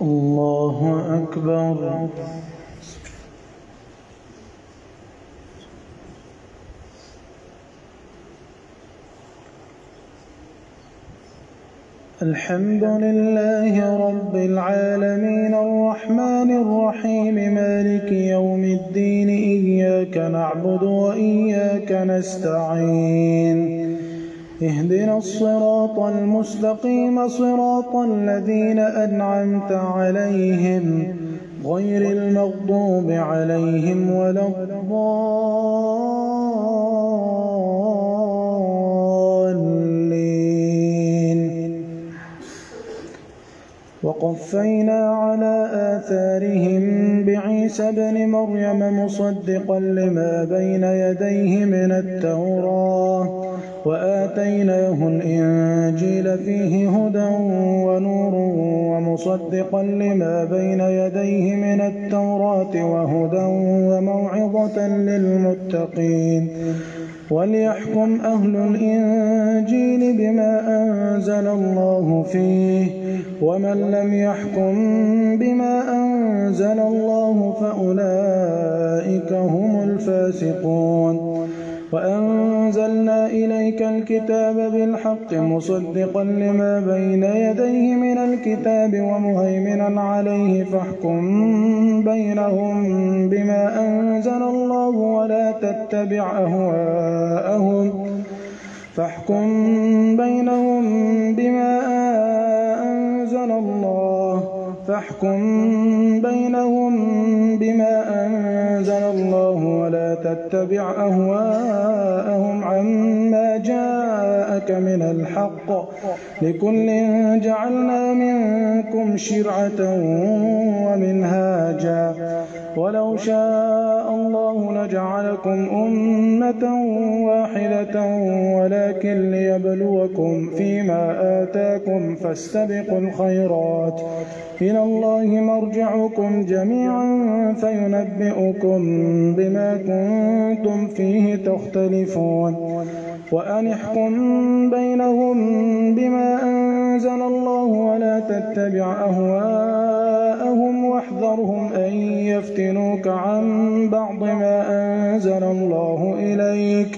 الله أكبر. الحمد لله رب العالمين الرحمن الرحيم مالك يوم الدين إياك نعبد وإياك نستعين اهدنا الصراط المستقيم صراط الذين أنعمت عليهم غير المغضوب عليهم ولا الضالين. وقفينا على آثارهم بعيسى ابن مريم مصدقا لما بين يديه من التوراة وآتيناه الإنجيل فيه هدى ونور ومصدقا لما بين يديه من التوراة وهدى وموعظة للمتقين. وليحكم أهل الإنجيل بما أنزل الله فيه ومن لم يحكم بما أنزل الله فأولئك هم الفاسقون. وأنزلنا إليك الكتاب بالحق مصدقا لما بين يديه من الكتاب ومهيمنا عليه فاحكم بينهم بما أنزل الله ولا تتبع أهواءهم ولا تتبع أهواءهم عما جاءك من الحق لكل جعلنا منكم شرعة ومنهاجا ولو شاء الله لجعلكم أمة واحدة ولكن ليبلوكم فيما آتاكم فاستبقوا الخيرات إلى الله مرجعكم جميعا فينبئكم بما كنتم فيه تختلفون. وأن احكم بينهم بما أنزل الله ولا تتبع أهواءهم واحذرهم أن يفتنوك عن بعض ما أنزل الله إليك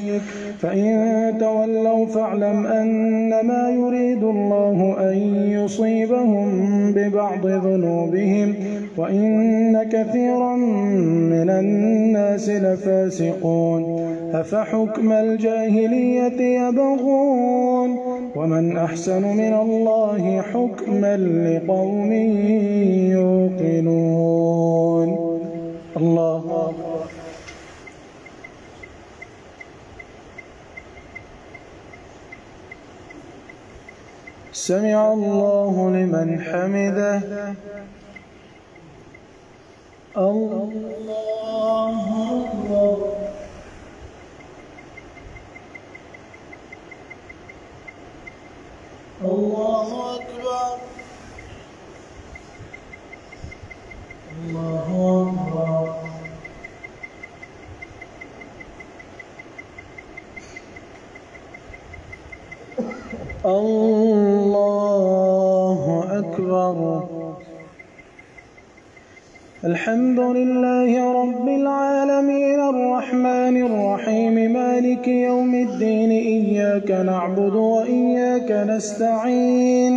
فإن تولوا فاعلم أنما يريد الله أن يصيبهم ببعض ذنوبهم وإن كثيرا من الناس لفاسقون. أفحكم الجاهلية يبغون ومن أحسن من الله حكما لقوم يوقنون. الله سمع الله لمن حمده. الله أكبر. الله أكبر. الله أكبر. الله أكبر. الحمد لله رب العالمين الرحمن الرحيم مالك يوم الدين إياك نعبد وإياك نستعين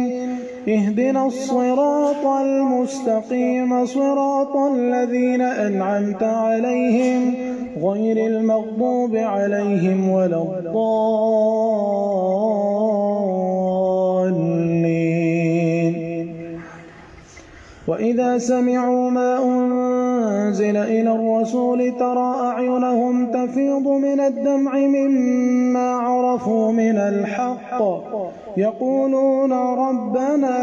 اهدنا الصراط المستقيم صراط الذين أنعمت عليهم غير المغضوب عليهم ولا الضالين. وإذا سمعوا ما أنزل إلى الرسول ترى أعينهم تفيض من الدمع مما عرفوا من الحق يقولون ربنا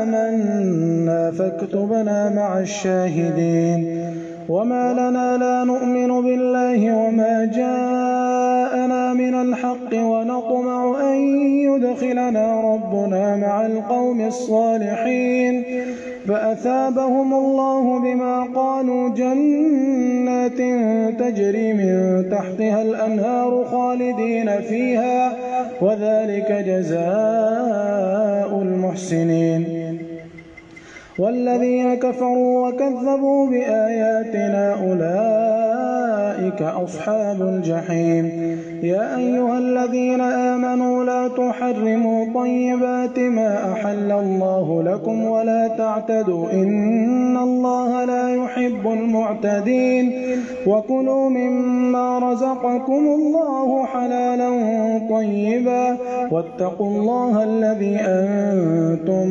آمنا فاكتبنا مع الشاهدين. وما لنا لا نؤمن بالله وما جاءنا من الحق ونطمع أن يدخلنا ربنا مع القوم الصالحين فأثابهم الله بما قالوا جنات تجري من تحتها الأنهار خالدين فيها وذلك جزاء المحسنين. والذين كفروا وكذبوا بآياتنا أولئك أصحاب الجحيم. يا أيها الذين آمنوا لا تحرموا طيبات ما أحل الله لكم ولا تعتدوا إن الله لا يحب المعتدين. وكلوا مما رزقكم الله حلالا طيبا واتقوا الله الذي أنتم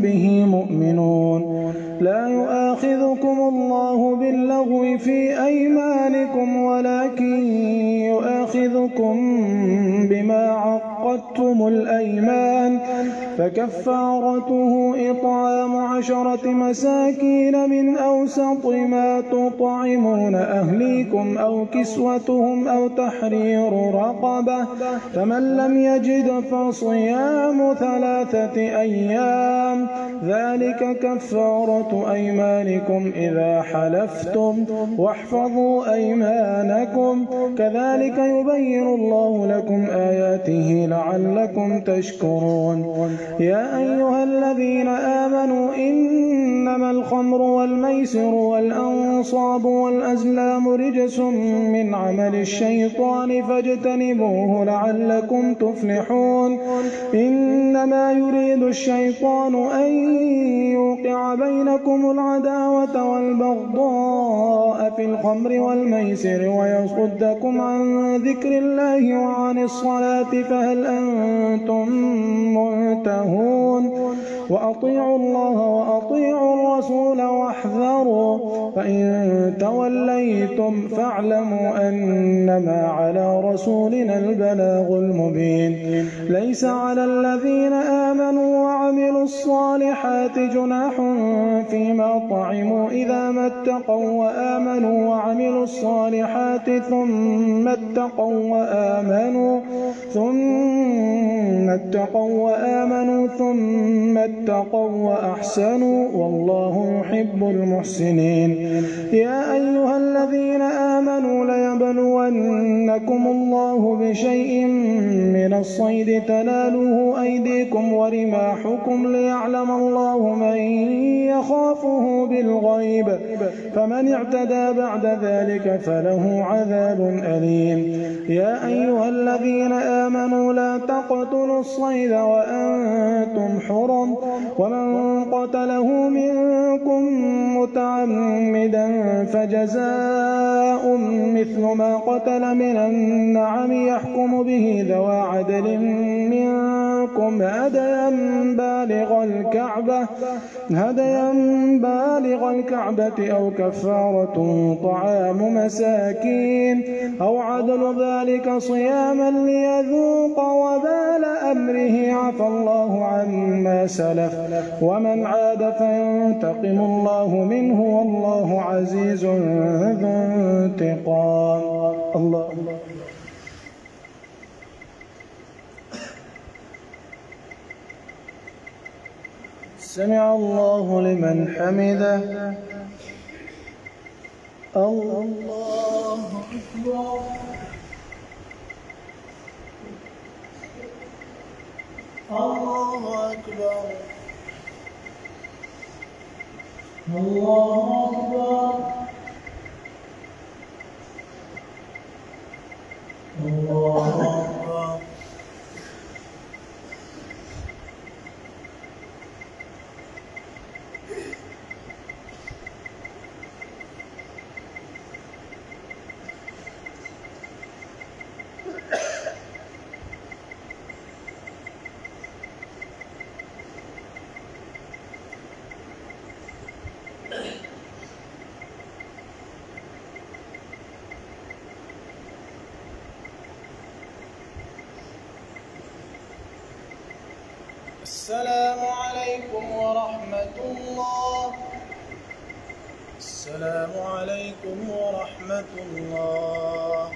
به مؤمنون. لا يؤاخذكم الله باللغو في أيمانكم ولكن يؤاخذكم بما عقدتم الأيمان فكفارته إطعام 10 مساكين من أوسط ما تطعمون أهليكم أو كسوتهم أو تحرير رقبة فمن لم يجد فصيام 3 أيام ذلك كفارة أيمانكم إذا حلفتم واحفظوا أيمانكم كذلك يبين الله لكم آياته لعلكم تشكرون. يا أيها الذين آمنوا إنما الخمر والميسر والأنصاب والأزلام رجس من عمل الشيطان فاجتنبوه لعلكم تفلحون. إنما يريد الشيطان أن يوقع بينكم العداوة والبغضاء في الخمر والميسر ويصدكم عن ذكر الله وعن الصلاة فهل أنتم منتهون. وأطيعوا الله وأطيعوا الرسول واحذروا فإن توليتم فاعلموا أنما على رسولنا البلاغ المبين. ليس على الذين آمنوا وعملوا الصالحات جناح فيما طعموا إذا ما اتقوا وآمنوا وعملوا الصالحات ثم اتقوا وآمنوا ثم اتقوا وأحسنوا والله يحب المحسنين. يا أيها الذين آمنوا ليبلونكم الله بشيء من الصيد تناله أيديكم ورماحكم ليعلم الله من يخافه بالغيب فمن اعتدى بعد ذلك فله عذاب أليم. يا أيها الذين آمنوا لا تقتلوا الصيد وأنتم حرم ومن قتله منكم متعمدا فجزاء مثل ما قتل من النعم يحكم به ذوى عدل منكم هديا بالغ الكعبة أو كفارة طعام مساكين أو عدل ذلك صياما ليذوق وبال أمره عفى الله عما سلف ومن عاد فينتقم الله منه والله عزيز ذو انتقام. الله سمع الله لمن حمده. الله أكبر. الله أكبر. الله أكبر. الله أكبر. السلام عليكم ورحمة الله. السلام عليكم ورحمة الله.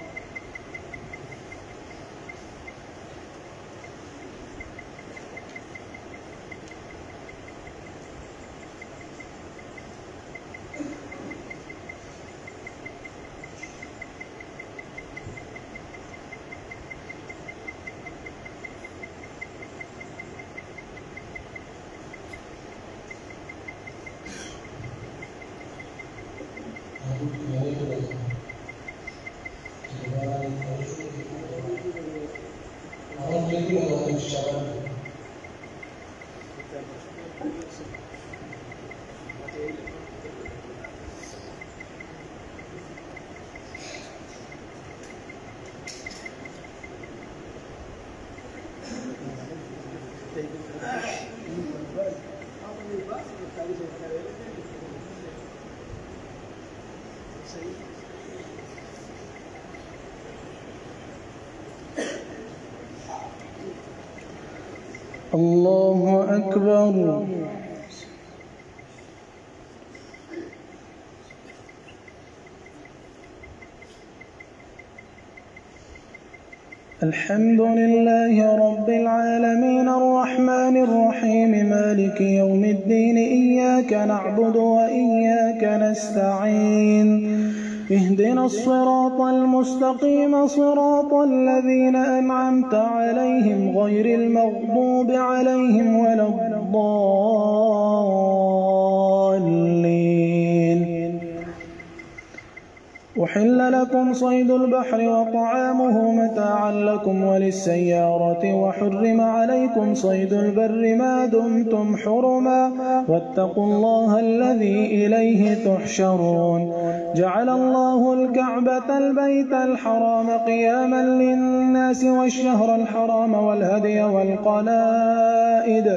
الله أكبر. الحمد لله رب العالمين الرحمن الرحيم مالك يوم الدين إياك نعبد وإياك نستعين اهدنا الصراط المستقيم صراط الذين أنعمت عليهم غير المغضوب عليهم ولا الضالين. أحل لكم صيد البحر وطعامه متاعا لكم وللسيارة وحرم عليكم صيد البر ما دمتم حرما واتقوا الله الذي إليه تحشرون. جعل الله الكعبة البيت الحرام قياما للناس والشهر الحرام والهدي والقلائد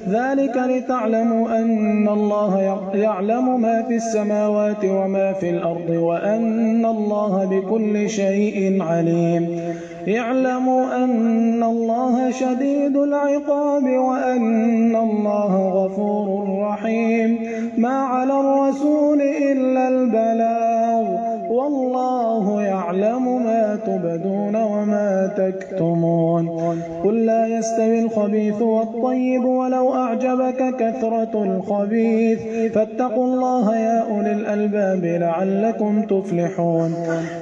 ذلك لتعلموا أن الله يعلم ما في السماوات وما في الأرض وأن الله بكل شيء عليم. اعلموا أن الله شديد العقاب وأن الله غفور رحيم. ما على الرسول إلا البلاغ والله يعلم ما تبدون وما تكتمون. قل لا يستوي الخبيث والطيب ولو أعجبك كثرة الخبيث فاتقوا الله يا أولي الألباب لعلكم تفلحون.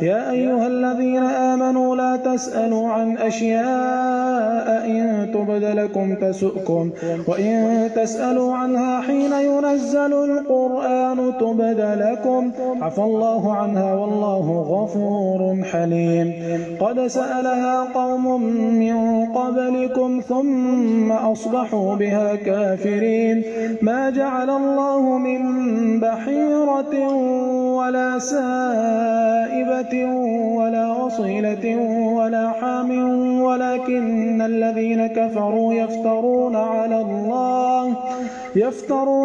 يا أيها الذين آمنوا لا تسألوا عن أشياء إن تبد لكم تسؤكم وإن تسألوا عنها حين ينزل القرآن تبد لكم عفى الله عنها والله غفور حليم. قد سألها قوم من قبلكم ثم أصبحوا بها كافرين. ما جعل الله من بحيرة ولا سائبة ولا وصيلة ولا حام ولكن الذين كفروا يفترون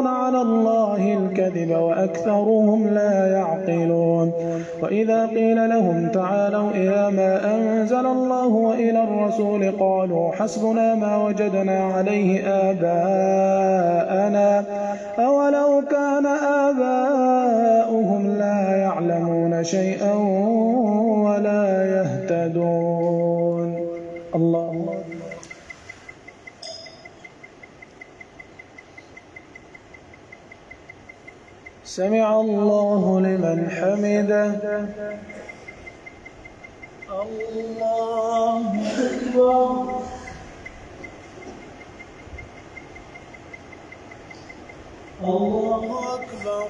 على الله الكذب وأكثرهم لا يعقلون. وإذا قيل لهم تعالوا إلى ما أنزل الله وإلى الرسول قالوا حسبنا ما وجدنا عليه آباءنا أولو كان آباؤهم لا يعلمون شيئا ولا يهتدون. الله سمع الله لمن حمده. الله أكبر. الله أكبر.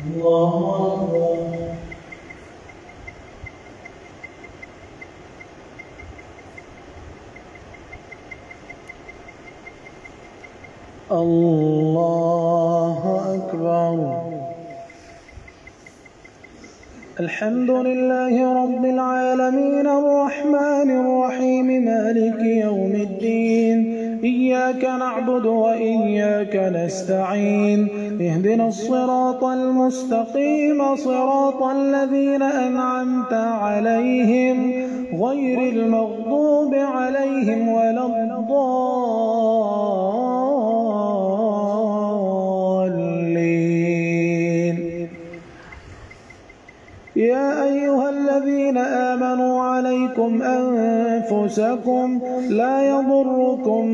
الله أكبر. الله أكبر. الحمد لله رب العالمين الرحمن الرحيم مالك يوم الدين إياك نعبد وإياك نستعين اهدنا الصراط المستقيم صراط الذين أنعمت عليهم غير المغضوب عليهم ولا الضالين. يا أيها الذين آمنوا عليكم أنفسكم لا يضركم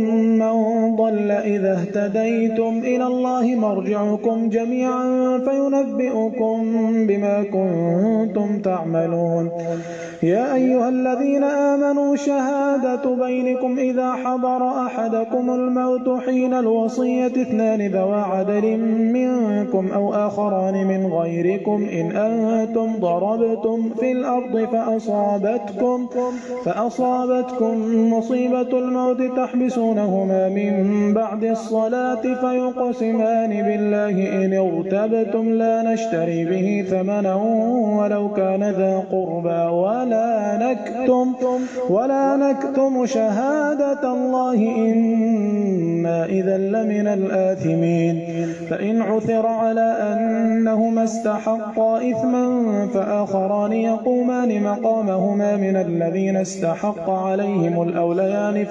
من ضل إذا اهتديتم إلى الله مرجعكم جميعا فينبئكم بما كنتم تعملون. يا أيها الذين آمنوا شهادة بينكم إذا حضر أحدكم الموت حين الوصية اثنان ذوى عدل منكم أو آخران من غيركم إن أنتم ضربتم في الأرض فأصابتكم مصيبة الموت تحبسونهما من بعد الصلاة فيقسمان بالله إن ارتبتم لا نشتري به ثمنا ولو كان ذا قربى ولا نكتم شهادة الله إنا إذا لمن الآثمين. فإن عثر على أنهما استحقا إثما فآخران يقومان مقامهما من الذين استحق عليهم الأوليان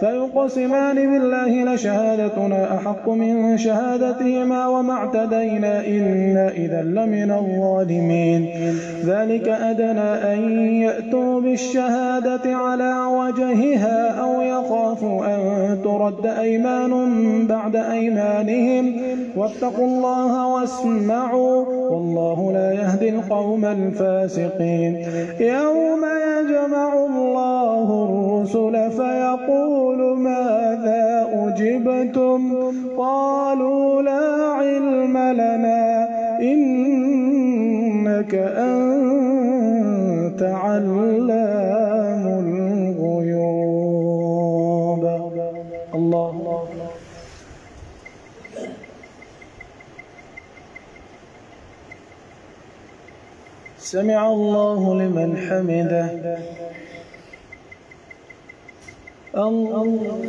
فيقسمان بالله لشهادتنا أحق من شهادتهما وما اعتدينا إنا إذا لمن الظالمين. ذلك أدنى أن يأتوا بالشهادة على وجهها أو يخافوا أن ترد أيمان بعد أيمانهم واتقوا الله واسمعوا والله لا يهدي القوم الفاسقين. يوم يجمع الله الرسل فيقول ماذا أجبتم قالوا لا علم لنا إنك أنت علام الغيوب. الله سمع الله لمن حمده. الله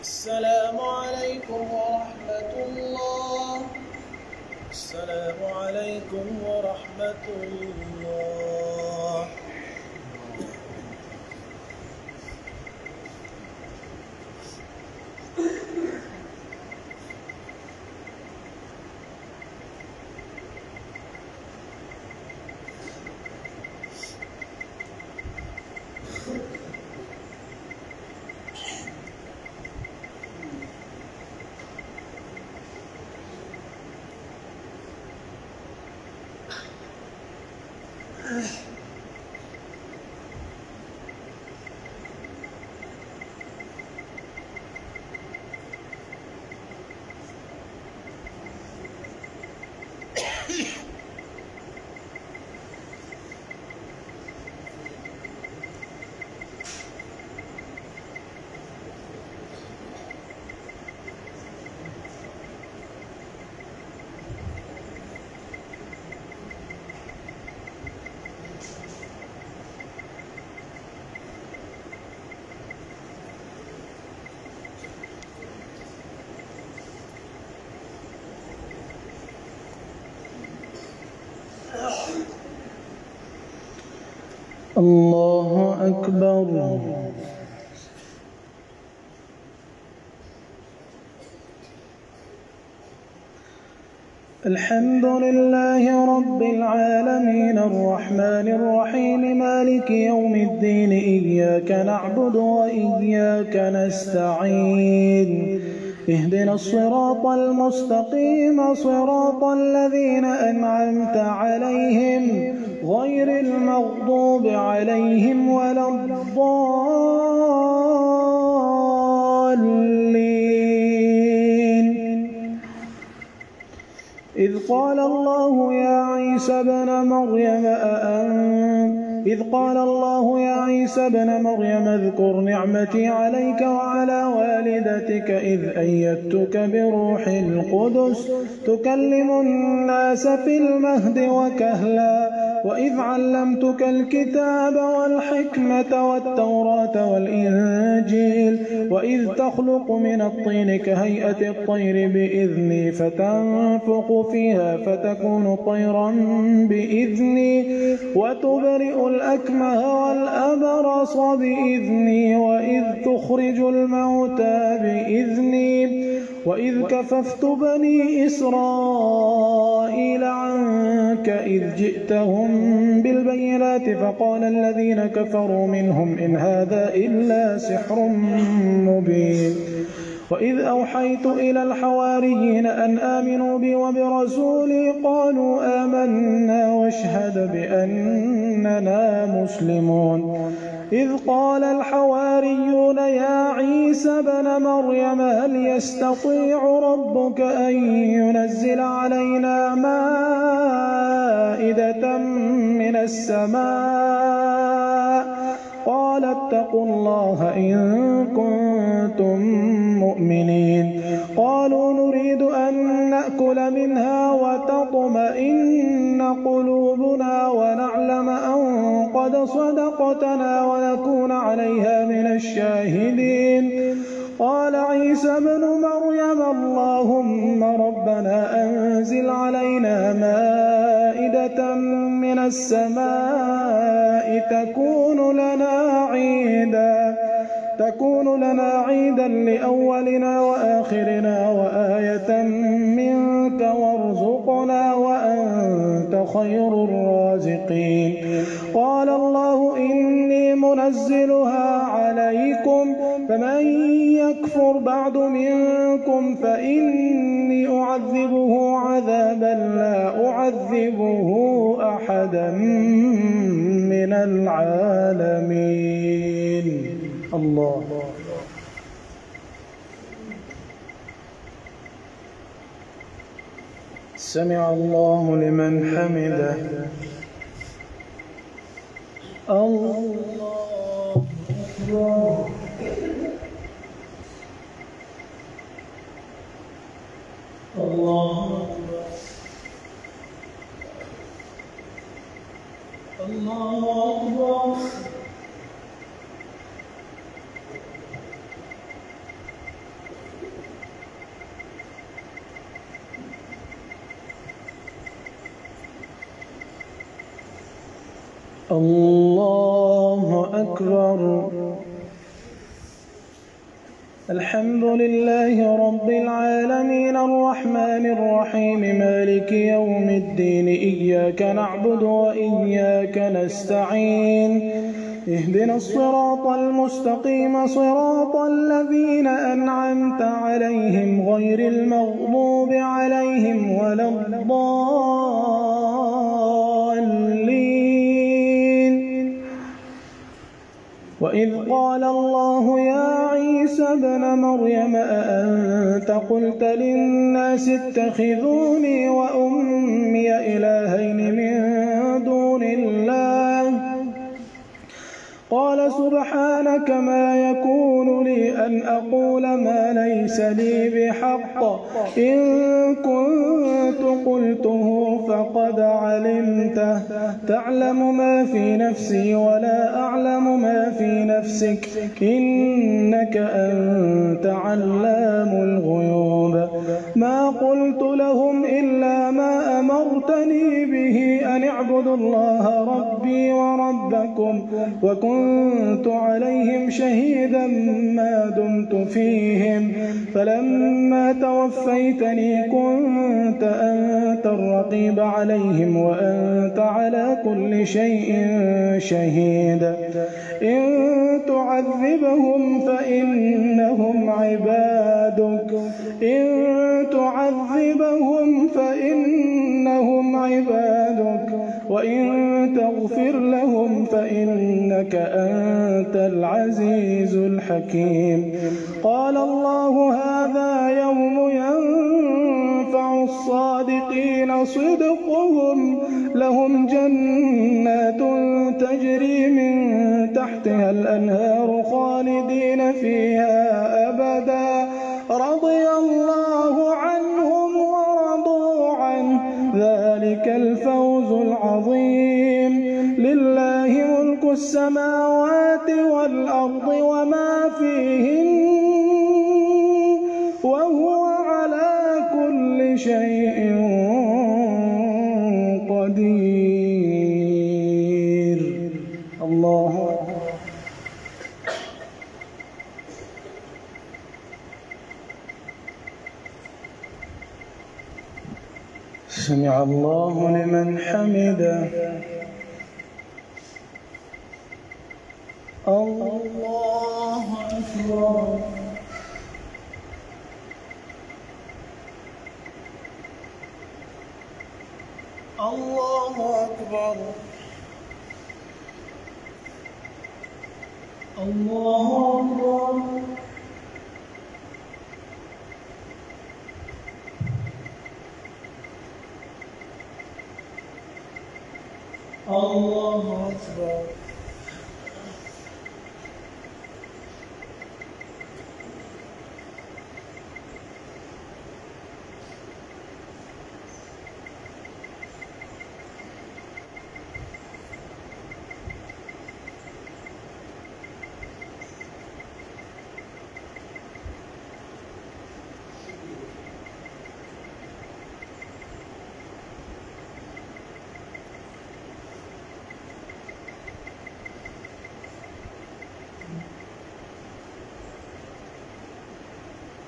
السلام عليكم ورحمة الله. السلام عليكم ورحمة الله. الله أكبر. الحمد لله رب العالمين الرحمن الرحيم مالك يوم الدين إياك نعبد وإياك نستعين اهدنا الصراط المستقيم صراط الذين أنعمت عليهم غير المغضوب عليهم ولا الضالين. إذ قال الله يا عيسى ابن مريم اذكر نعمتي عليك وعلى والدتك إذ أيدتك بروح القدس تكلم الناس في المهد وكهلا وإذ علمتك الكتاب والحكمة والتوراة والإنجيل وإذ تخلق من الطين كهيئة الطير بإذني فتنفخ فيها فتكون طيرا بإذني وتبرئ الأكمه والأبرص بإذني وإذ تخرج الموتى بإذني وإذ كففت بني إسرائيل عنك إذ جئتهم بالبينات فقال الذين كفروا منهم إن هذا إلا سحر مبين وإذ أوحيت إلى الحواريين أن آمنوا بي وبرسولي قالوا آمنا واشهد بأننا مسلمون إذ قال الحواريون يا عيسى بن مريم هل يستطيع ربك أن ينزل علينا مائدة من السماء قال اتقوا الله إن كنتم مؤمنين قالوا نريد أن نأكل منها وتطمئن قلوبنا ونعلم أن قد صدقتنا ونكون عليها من الشاهدين قال عيسى بن مريم اللهم ربنا أنزل علينا مائدة من السماء تكون لنا عيدا لأولنا وآخرنا وآية منك وارزقنا وأنت خير الرازقين قال الله إني منزلها عليكم فمن يكفر بعد منكم فإني أعذبه عذابا لا أعذبه أحدا من العالمين الله سمع الله لمن حمده الله أكبر الله أكبر الله أكبر الحمد لله رب العالمين الرحمن الرحيم مالك يوم الدين إياك نعبد وإياك نستعين اهدنا الصراط المستقيم صراط الذين أنعمت عليهم غير المغضوب عليهم ولا الضالين وإذ قال الله يا عيسى ابن مريم أأنت قلت للناس اتخذوني وأمي إلهين من دون الله قال سبحانك ما يكون لي أن أقول ما ليس لي بحق إن كنت قلته فقد علمته تعلم ما في نفسي ولا أعلم ما في نفسك إنك أنت علام الغيوب ما قلت لهم إلا ما أمرتني به أن اعبدوا الله ربي وربكم وكنت عليهم شهيدا ما دمت فيهم فلما توفيتني كنت أنت الرقيب عليهم وأنت على كل شيء شهيد إن تعذبهم فإنهم عبادك وإن تغفر لهم فإنك أنت العزيز الحكيم قال الله هذا يوم ينفع الصادقين صدقهم لهم جنات تجري من تحتها الأنهار خالدين فيها أبدا رضي الله عنهم ورضوا عنه ذلك الفوز العظيم السماوات والأرض وما فيهن وهو على كل شيء قدير. الله سمع الله لمن حمده. الله أكبر. الله أكبر. الله أكبر. الله أكبر.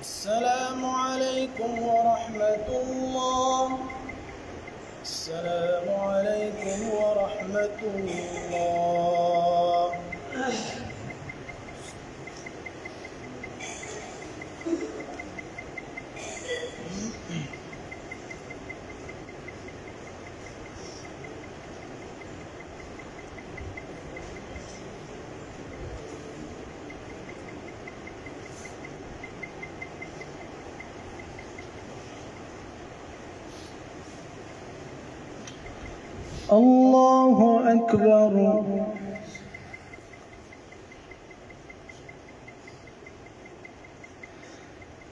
السلام عليكم ورحمة الله. السلام عليكم ورحمة الله. الله أكبر.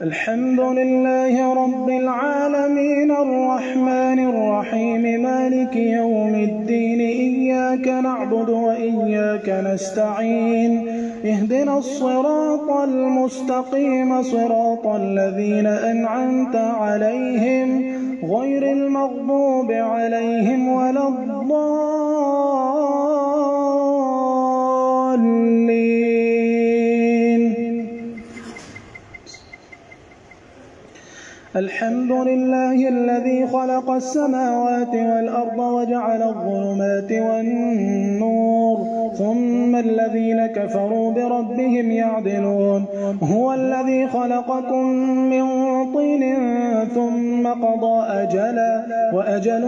الحمد لله رب العالمين الرحمن الرحيم مالك يوم الدين إياك نعبد وإياك نستعين اهدنا الصراط المستقيم صراط الذين أنعمت عليهم غير المغضوب عليهم ولا الضالين. الحمد لله الذي خلق السماوات والأرض وجعل الظلمات والنور ثم الذين كفروا بربهم يعدلون. هو الذي خلقكم من طين ثم قضى أجلا وأجل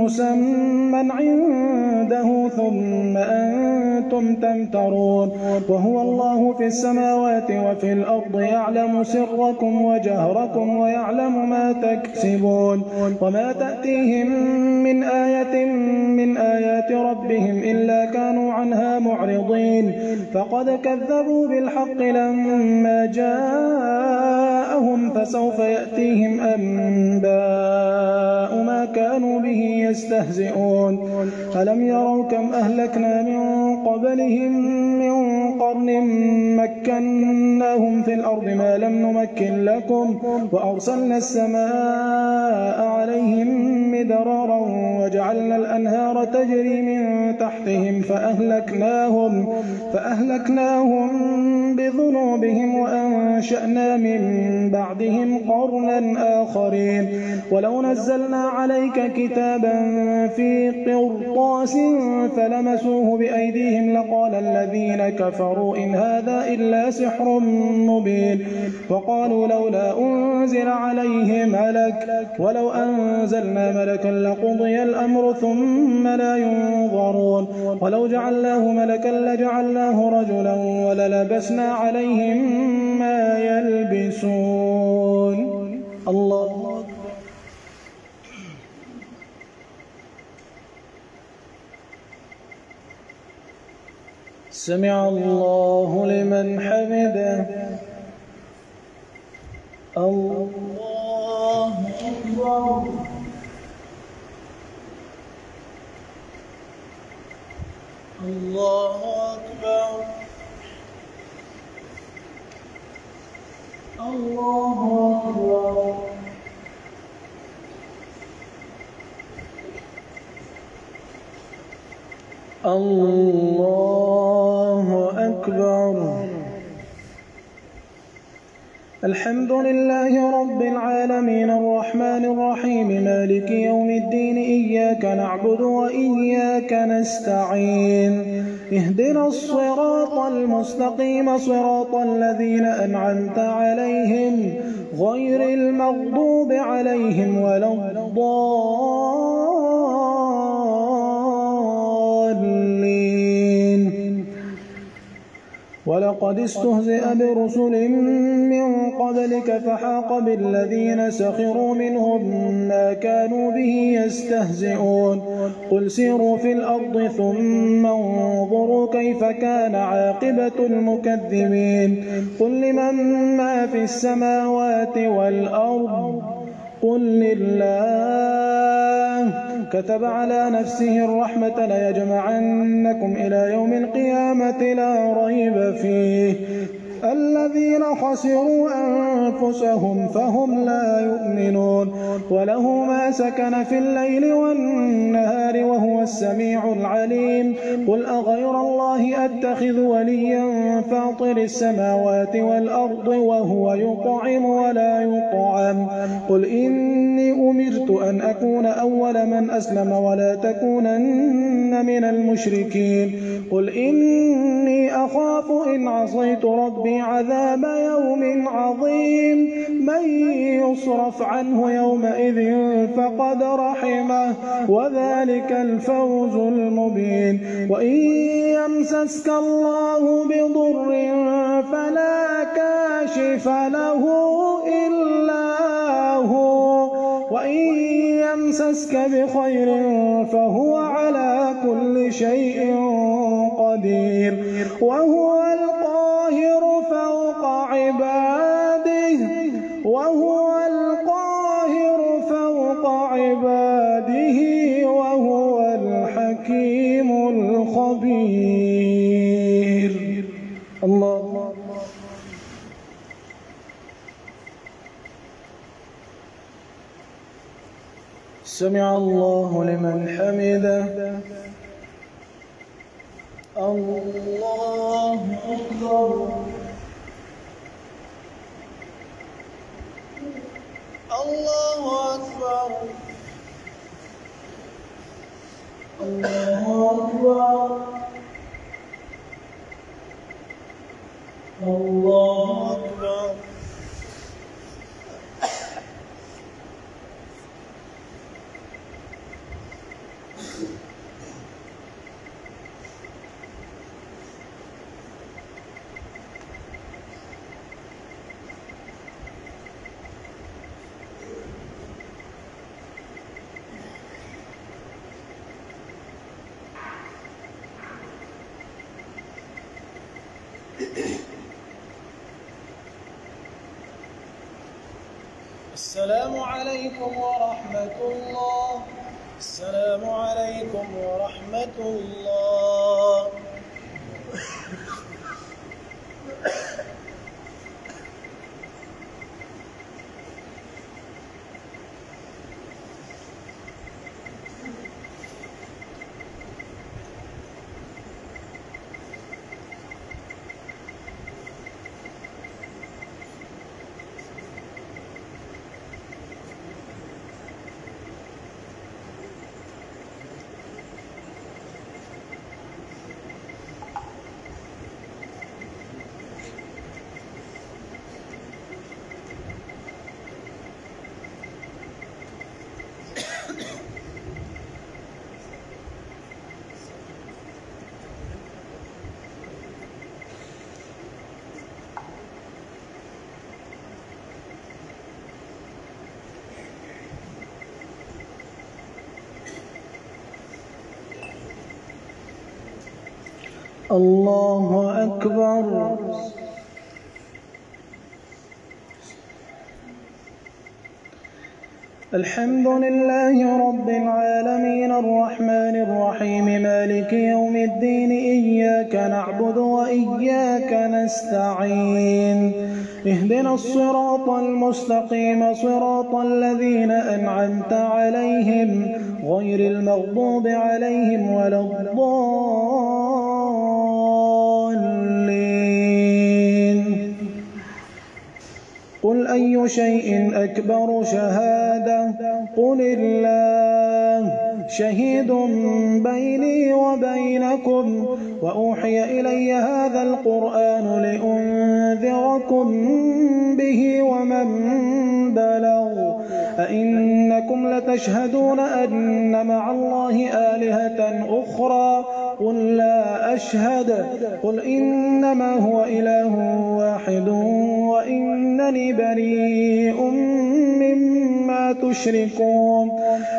مسمى عنده ثم أنتم تمترون. وهو الله في السماوات وفي الأرض يعلم سركم وجهركم ويعلم ما تكسبون. وما تأتيهم من آية من آيات ربهم إلا كانوا عنها معرضين. فقد كذبوا بالحق لما جاءهم فسوف يأتيهم أنباء ما كانوا به يستهزئون. ألم يروا كم أهلكنا من قبلهم من قرن مكناهم في الأرض ما لم نمكن لكم وأرسلنا السماء عليهم مدرارا وجعلنا الأنهار تجري من تحتهم فأهلكناهم بذنوبهم وأنشأنا من بعدهم قرنا آخرين. ولو نزلنا عليك كتابا في قرطاس فلمسوه بأيديهم لقال الذين كفروا إن هذا إلا سحر مبين. وقالوا لولا أنزل عليه ملك ولو أنزلنا ملكا لقضي الأمر ثم لا ينظرون. ولو جعلناه ملكا لجعلناه رجلا وللبسنا عليهم ما يلبسون. الله سمع الله لمن حمده. الله أكبر. الله الله أكبر. الله أكبر. الحمد لله رب العالمين الرحمن الرحيم مالك يوم الدين إياك نعبد وإياك نستعين اهدنا الصراط المستقيم صراط الذين أنعمت عليهم غير المغضوب عليهم ولا الضالين. ولقد استهزئ برسل من قبلك فحاق بالذين سخروا منهم ما كانوا به يستهزئون. قل سيروا في الأرض ثم انظروا كيف كان عاقبة المكذبين. قل لمن ما في السماوات والأرض قل لله كتب على نفسه الرحمة ليجمعنكم إلى يوم القيامة لا ريب فيه. الذين خسروا أنفسهم فهم لا يؤمنون. وله ما سكن في الليل والنهار وهو السميع العليم. قل أغير الله أتخذ وليا فاطر السماوات والأرض وهو يطعم ولا يطعم. قل إني أمرت أن أكون أول من أسلم ولا تكونن من المشركين. قل إني أخاف إن عصيت ربي عذاب يوم عظيم. من يصرف عنه يومئذ فقد رحمه وذلك الفوز المبين. وإن يمسسك الله بضر فلا كاشف له إلا هو وإن يمسسك بخير فهو على كل شيء قدير. وهو القاهر فوق عباده وهو الحكيم الخبير. الله. سمع الله لمن حمده. الله أكبر. الله أكبر. الله أكبر. الله أكبر. السلام عليكم ورحمة الله. السلام عليكم ورحمة الله. الله أكبر. الحمد لله رب العالمين الرحمن الرحيم مالك يوم الدين إياك نعبد وإياك نستعين اهدنا الصراط المستقيم صراط الذين أنعمت عليهم غير المغضوب عليهم ولا الضالين. قل أي شيء أكبر شهادة قل الله شهيد بيني وبينكم وأوحي إلي هذا القرآن لأنذركم به ومن بلغ أئنكم لتشهدون أن مع الله آلهة أخرى قل لا أشهد قل إنما هو إله واحد وإنني بريء مما تشركون.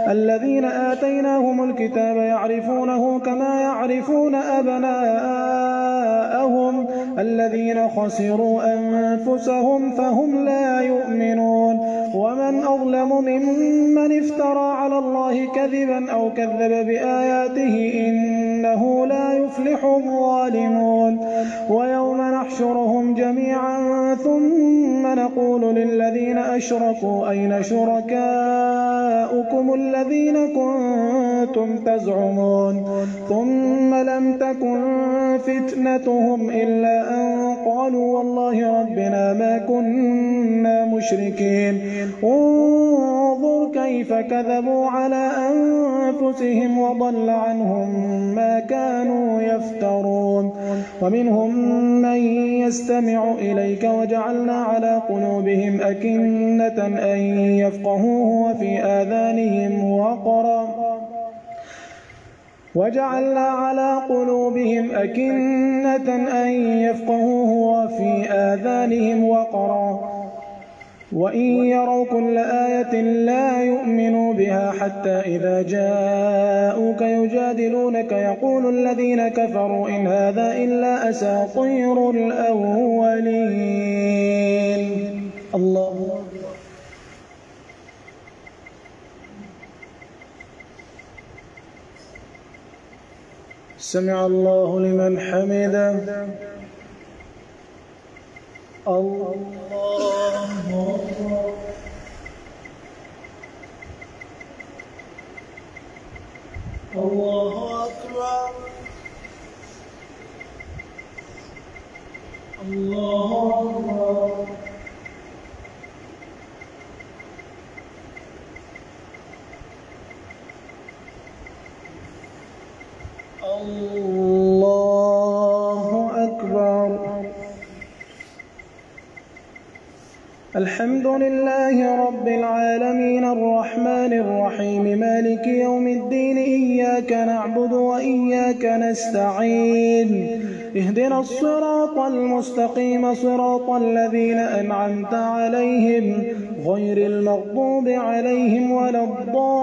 الذين آتيناهم الكتاب يعرفونه كما يعرفون أبناءهم الذين خسروا أنفسهم فهم لا يؤمنون. ومن أظلم ممن افترى على الله كذبا أو كذب بآياته إنه لا يفلح الظالمون. ويوم نحشرهم جميعا ثم نقول للذين أشركوا أين شركاؤكم الذين كنتم تزعمون ثم لم تكن فتنتهم إلا أن قالوا والله ربنا ما كنا مشركين. انظر كيف كذبوا على أنفسهم وضل عنهم ما كانوا يفترون. ومنهم من يستمع إليك وجعلنا على قلوبهم أكنة أن يفقهوه وفي آذانهم وقرا وجعلنا على قلوبهم أكنة أن يفقهوه وفي آذانهم وقرا وإن يروا كل آية لا يؤمنوا بها حتى إذا جاءوك يجادلونك يقول الذين كفروا إن هذا إلا أساطير الأولين. الله سمع الله لمن حمده. الله الله أكبر. الله أكبر. الله أكبر. الحمد لله رب العالمين الرحمن الرحيم مالك يوم الدين إياك نعبد وإياك نستعين اهدنا الصراط المستقيم صراط الذين أنعمت عليهم غير المغضوب عليهم ولا الضالين.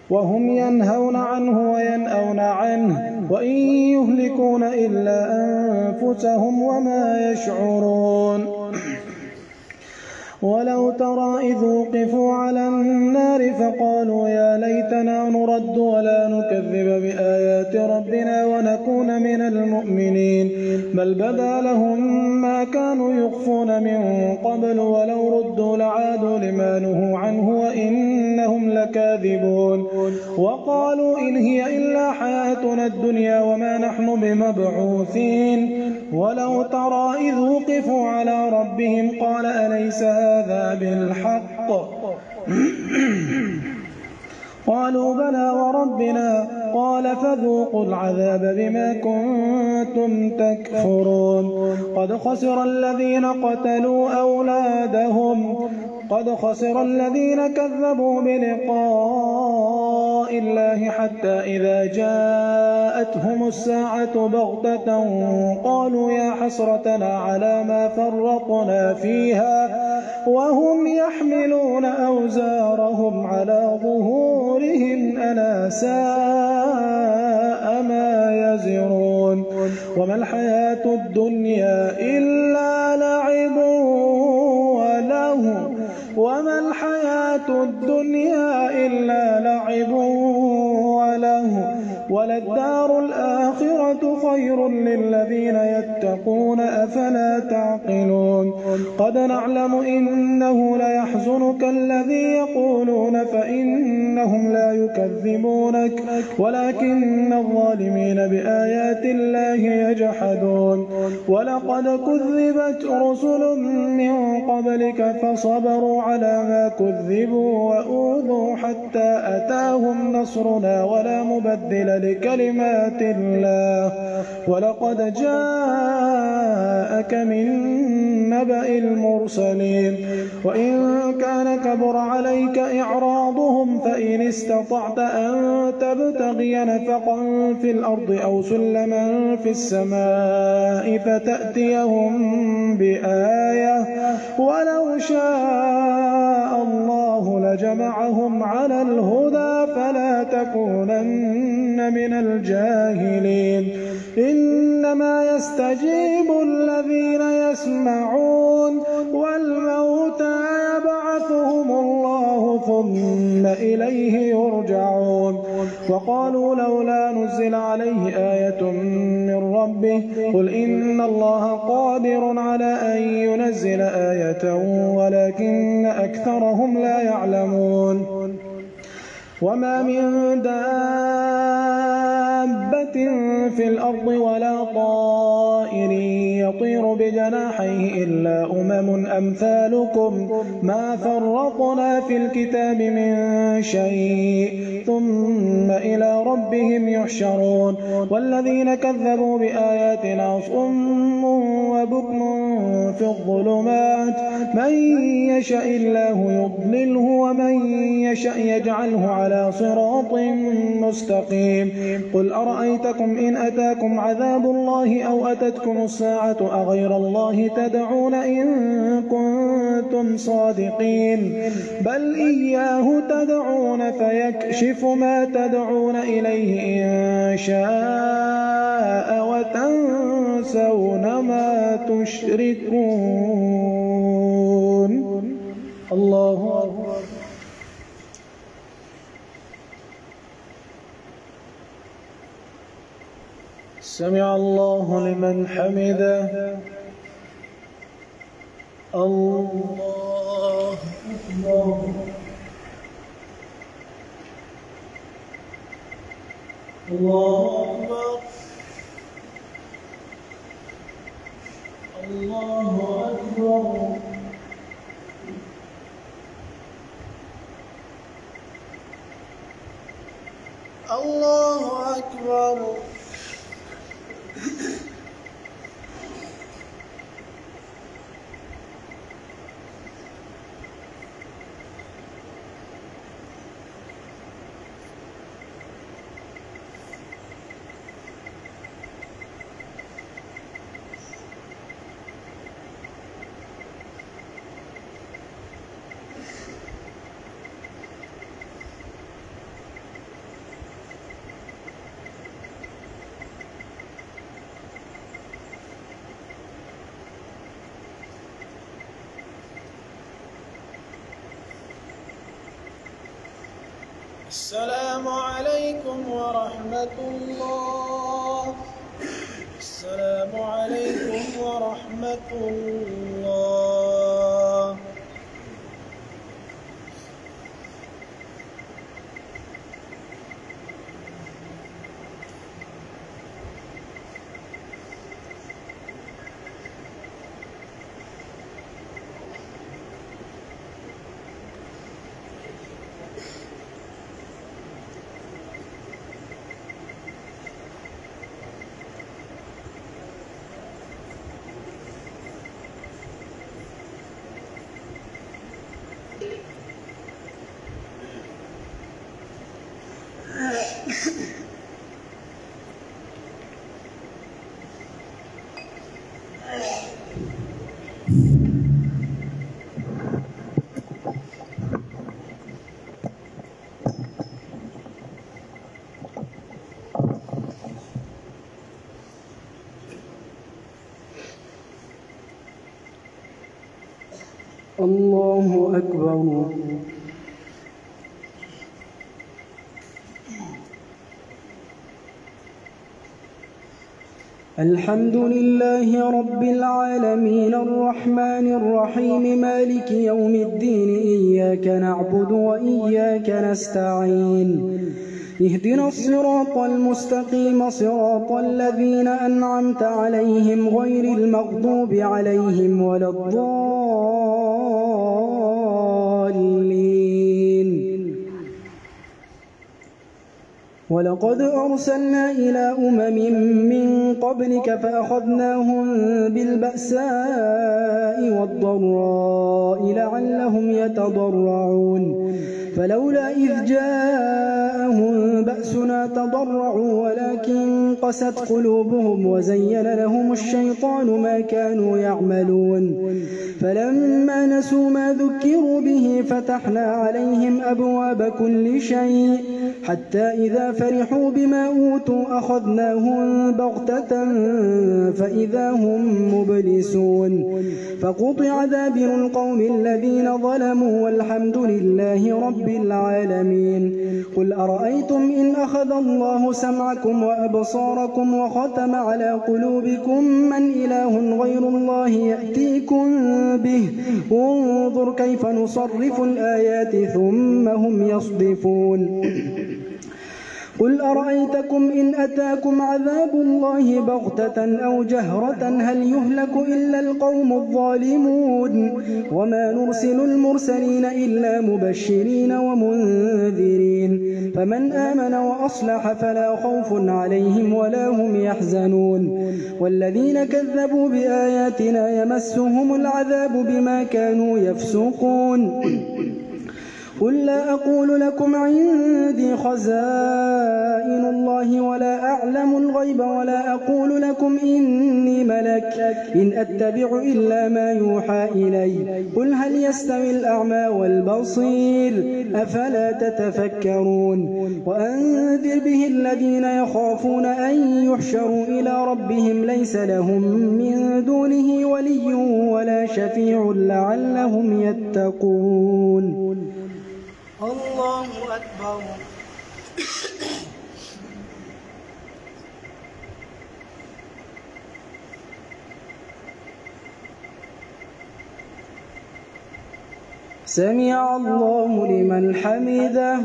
وهم ينهون عنه وينأون عنه وإن يهلكون إلا أنفسهم وما يشعرون. ولو ترى إذ وقفوا على النار فقالوا يا ليتنا نرد ولا نكذب بآيات ربنا ونكون من المؤمنين بل بدا لهم ما كانوا يخفون من قبل ولو ردوا لعادوا لما نهوا عنه وإنهم لكاذبون. وقالوا إن هي إلا حياتنا الدنيا وما نحن بمبعوثين. ولو ترى إذ وقفوا على ربهم قال أليس هذا بالحق قالوا بلى وربنا قال فذوقوا العذاب بما كنتم تكفرون. قد خسر الذين قتلوا أولادهم قد خسر الذين كذبوا بلقاء الله حتى إذا جاءتهم الساعة بغتة قالوا يا حسرتنا على ما فرطنا فيها وهم يحملون أوزارهم على ظهورهم ألا ساء ما يزرون. وما الحياة الدنيا إلا لعب وله وما الحياة الدنيا إلا لعب وللدار الآخرة خير للذين يتقون أفلا تعقلون قد نعلم إنه ليحزنك الذي يقولون فإنهم لا يكذبونك ولكن الظالمين بآيات الله يجحدون ولقد كذبت رسل من قبلك فصبروا على ما كذبوا وأوذوا حتى أتاهم نصرنا ولا مبدل لكلمات الله ولقد جاءك من نبأ المرسلين وإن كان كبر عليك إعراضهم فإن استطعت أن تبتغي نفقا في الأرض أو سلما في السماء فتأتيهم بآية ولو شاء الله لجمعهم على الهدى فلا تكونن من الجاهلين إنما يستجيب الذين يسمعون والموتى يبعثهم الله ثم إليه يرجعون وقالوا لولا نزل عليه آية من ربه قل إن الله قادر على أن ينزل آية ولكن أكثرهم لا يعلمون وما من دابة في الأرض ولا طائر يطير بجناحيه إلا أمثالكم ما فرطنا في الكتاب من شيء ثم إلى ربهم يحشرون والذين كذبوا بآياتنا صم وبكم في الظلمات من يشاء الله يضلله ومن يشاء يجعله على صراط مستقيم قل أرأيتكم إن أتاكم عذاب الله أو أتتكم الساعة أغير الله تدعون إن كنتم صادقين بل إياه تدعون فيكشف ما تدعون إليه إن شاء وتنسون ما تشركون الله أكبر سمع الله لمن حمده الله أكبر الله أكبر الله أكبر الله أكبر السلام عليكم ورحمة الله السلام عليكم ورحمة الله الله أكبر الحمد لله رب العالمين الرحمن الرحيم مالك يوم الدين إياك نعبد وإياك نستعين اهدنا الصراط المستقيم صراط الذين أنعمت عليهم غير المغضوب عليهم ولا الضالين. ولقد أرسلنا إلى من قبلك فأخذناهم بالبأساء والضراء لعلهم يتضرعون فلولا إذ جاءهم بأسنا تضرعوا ولكن قست قلوبهم وزين لهم الشيطان ما كانوا يعملون فلما نسوا ما ذكروا به فتحنا عليهم أبواب كل شيء حتى إذا فرحوا بما أوتوا أخذناهم بغتة فإذا هم مبلسون فقطع دابر القوم الذين ظلموا والحمد لله رب العالمين. قل أرأيتم إن أخذ الله سمعكم وأبصاركم وختم على قلوبكم من إله غير الله يأتيكم به انظر كيف نصرف الآيات ثم هم يصدفون. قل أرأيتكم إن أتاكم عذاب الله بغتة أو جهرة هل يهلك إلا القوم الظالمون وما نرسل المرسلين إلا مبشرين ومنذرين فمن آمن وأصلح فلا خوف عليهم ولا هم يحزنون والذين كذبوا بآياتنا يمسهم العذاب بما كانوا يفسقون. قل لا أقول لكم عندي خزائن الله ولا أعلم الغيب ولا أقول لكم إني ملك إن أتبع إلا ما يوحى إلي قل هل يستوي الأعمى والبصير أفلا تتفكرون. وأنذر به الذين يخافون أن يحشروا إلى ربهم ليس لهم من دونه ولي ولا شفيع لعلهم يتقون. الله أكبر. سمع الله لمن حمده.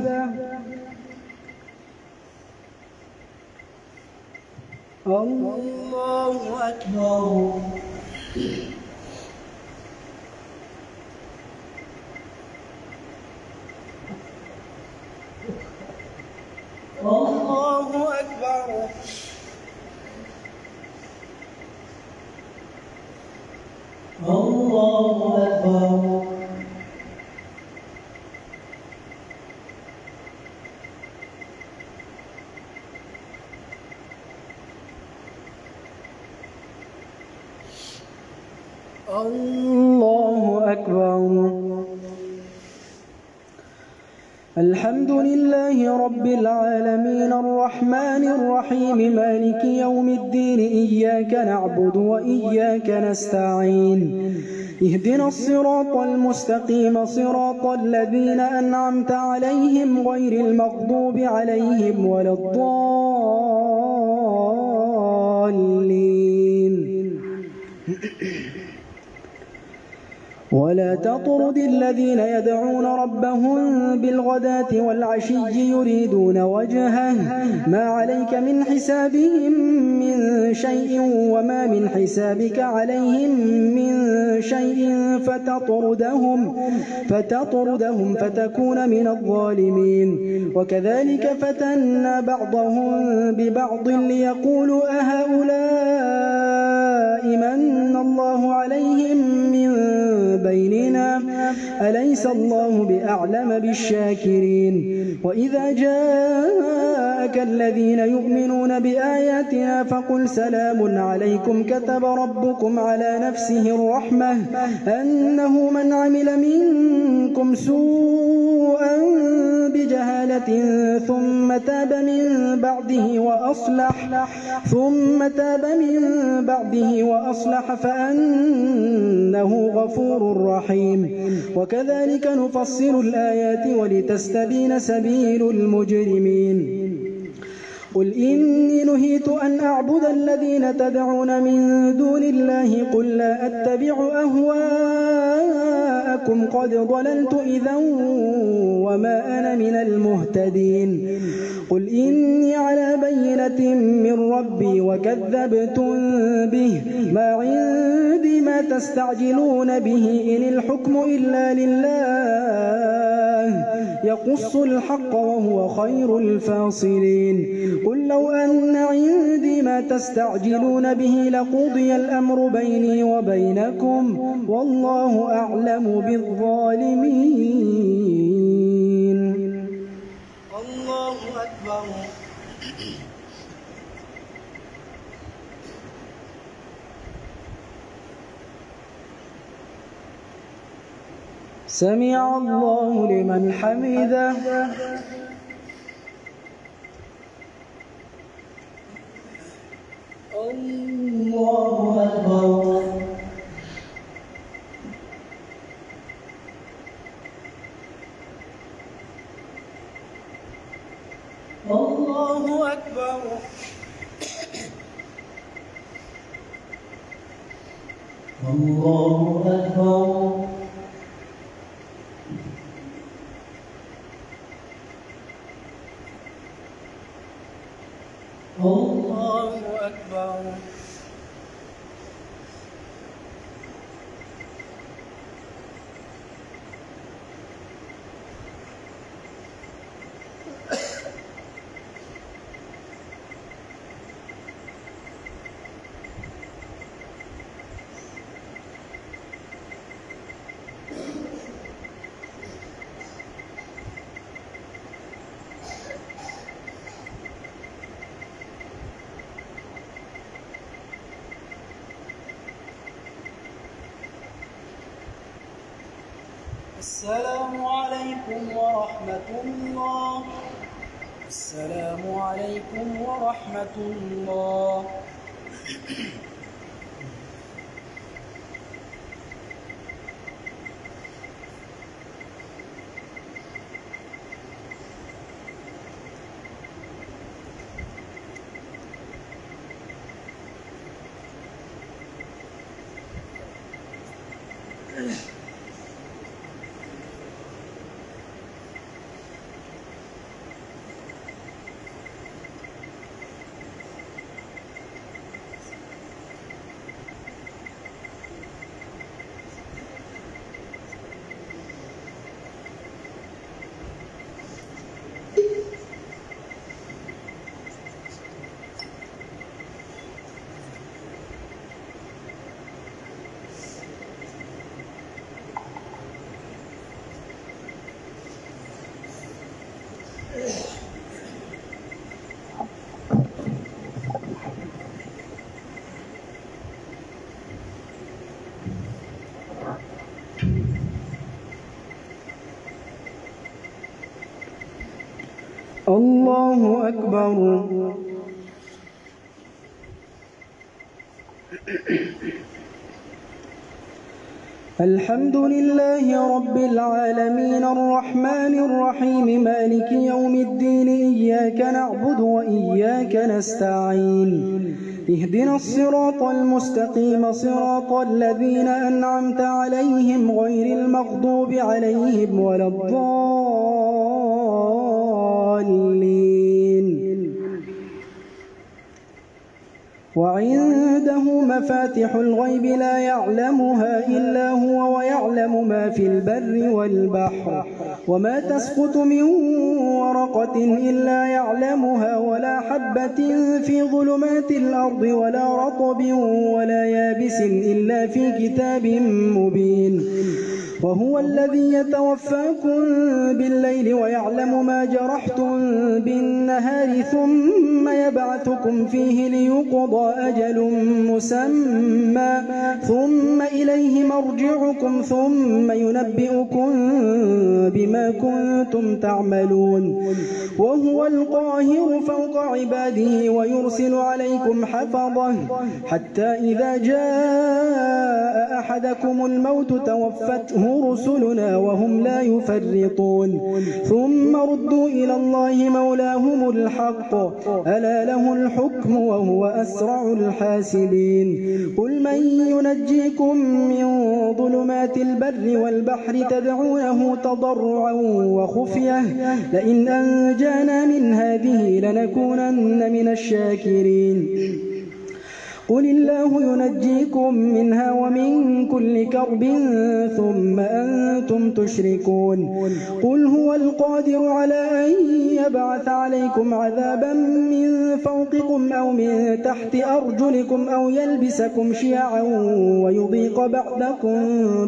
الله أكبر. الله أكبر. الله أكبر. الله أكبر. الحمد لله رب العالمين الرحمن الرحيم مالك يوم الدين إياك نعبد وإياك نستعين اهدنا الصراط المستقيم صراط الذين أنعمت عليهم غير المغضوب عليهم ولا الضالين. ولا تطرد الذين يدعون ربهم بالغداة والعشي يريدون وجهه ما عليك من حسابهم من شيء وما من حسابك عليهم من شيء فتطردهم فتكون من الظالمين. وكذلك فتنا بعضهم ببعض ليقولوا أهؤلاء من الله عليهم من بيننا أليس الله بأعلم بالشاكرين. وإذا جاءك الذين يؤمنون بآياتنا فقل سلام عليكم كتب ربكم على نفسه الرحمة أنه من عمل منكم سوءا بجهالة ثم تاب من بعده وأصلح فأنه غفور رحيم. وكذلك نفصل الآيات ولتستبين سبيل المجرمين. قل إني نهيت أن أعبد الذين تدعون من دون الله قل لا أتبع أهواءكم قد ضللت إذا وما أنا من المهتدين قل إني على بينة من ربي وكذبتم به ما عندي ما تستعجلون به إن الحكم إلا لله يقص الحق وهو خير الفاصلين قل لو أن عندي ما تستعجلون به لقضي الأمر بيني وبينكم والله أعلم بالظالمين. الله أكبر. سمع الله لمن حمده. الله أكبر. الله أكبر. الله أكبر. الله أكبر. السلام عليكم ورحمة الله. السلام عليكم ورحمة الله. الله أكبر. الحمد لله رب العالمين الرحمن الرحيم مالك يوم الدين إياك نعبد وإياك نستعين اهدنا الصراط المستقيم صراط الذين أنعمت عليهم غير المغضوب عليهم ولا الضالين. وعنده مفاتح الغيب لا يعلمها إلا هو ويعلم ما في البر والبحر وما تسقط من ورقة إلا يعلمها ولا حبة في ظلمات الأرض ولا رطب ولا يابس إلا في كتاب مبين. وهو الذي يتوفاكم بالليل ويعلم ما جرحتم بالنهار ثم يبعثكم فيه ليقضى أجل مسمى ثم إليه مرجعكم ثم ينبئكم بما كنتم تعملون. وهو القاهر فوق عباده ويرسل عليكم حفظه حتى إذا جاء أحدكم الموت توفته جاءتهم رسلنا وهم لا يفرطون ثم ردوا إلى الله مولاهم الحق ألا له الحكم وهو أسرع الحاسبين قل من ينجيكم من ظلمات البر والبحر تدعونه تضرعا وخفية لئن أنجانا من هذه لنكونن من الشاكرين قل الله ينجيكم منها ومن كل كرب ثم أنتم تشركون قل هو القادر على أن يبعث عليكم عذابا من فوقكم أو من تحت أرجلكم أو يلبسكم شيعا ويضيق بعضكم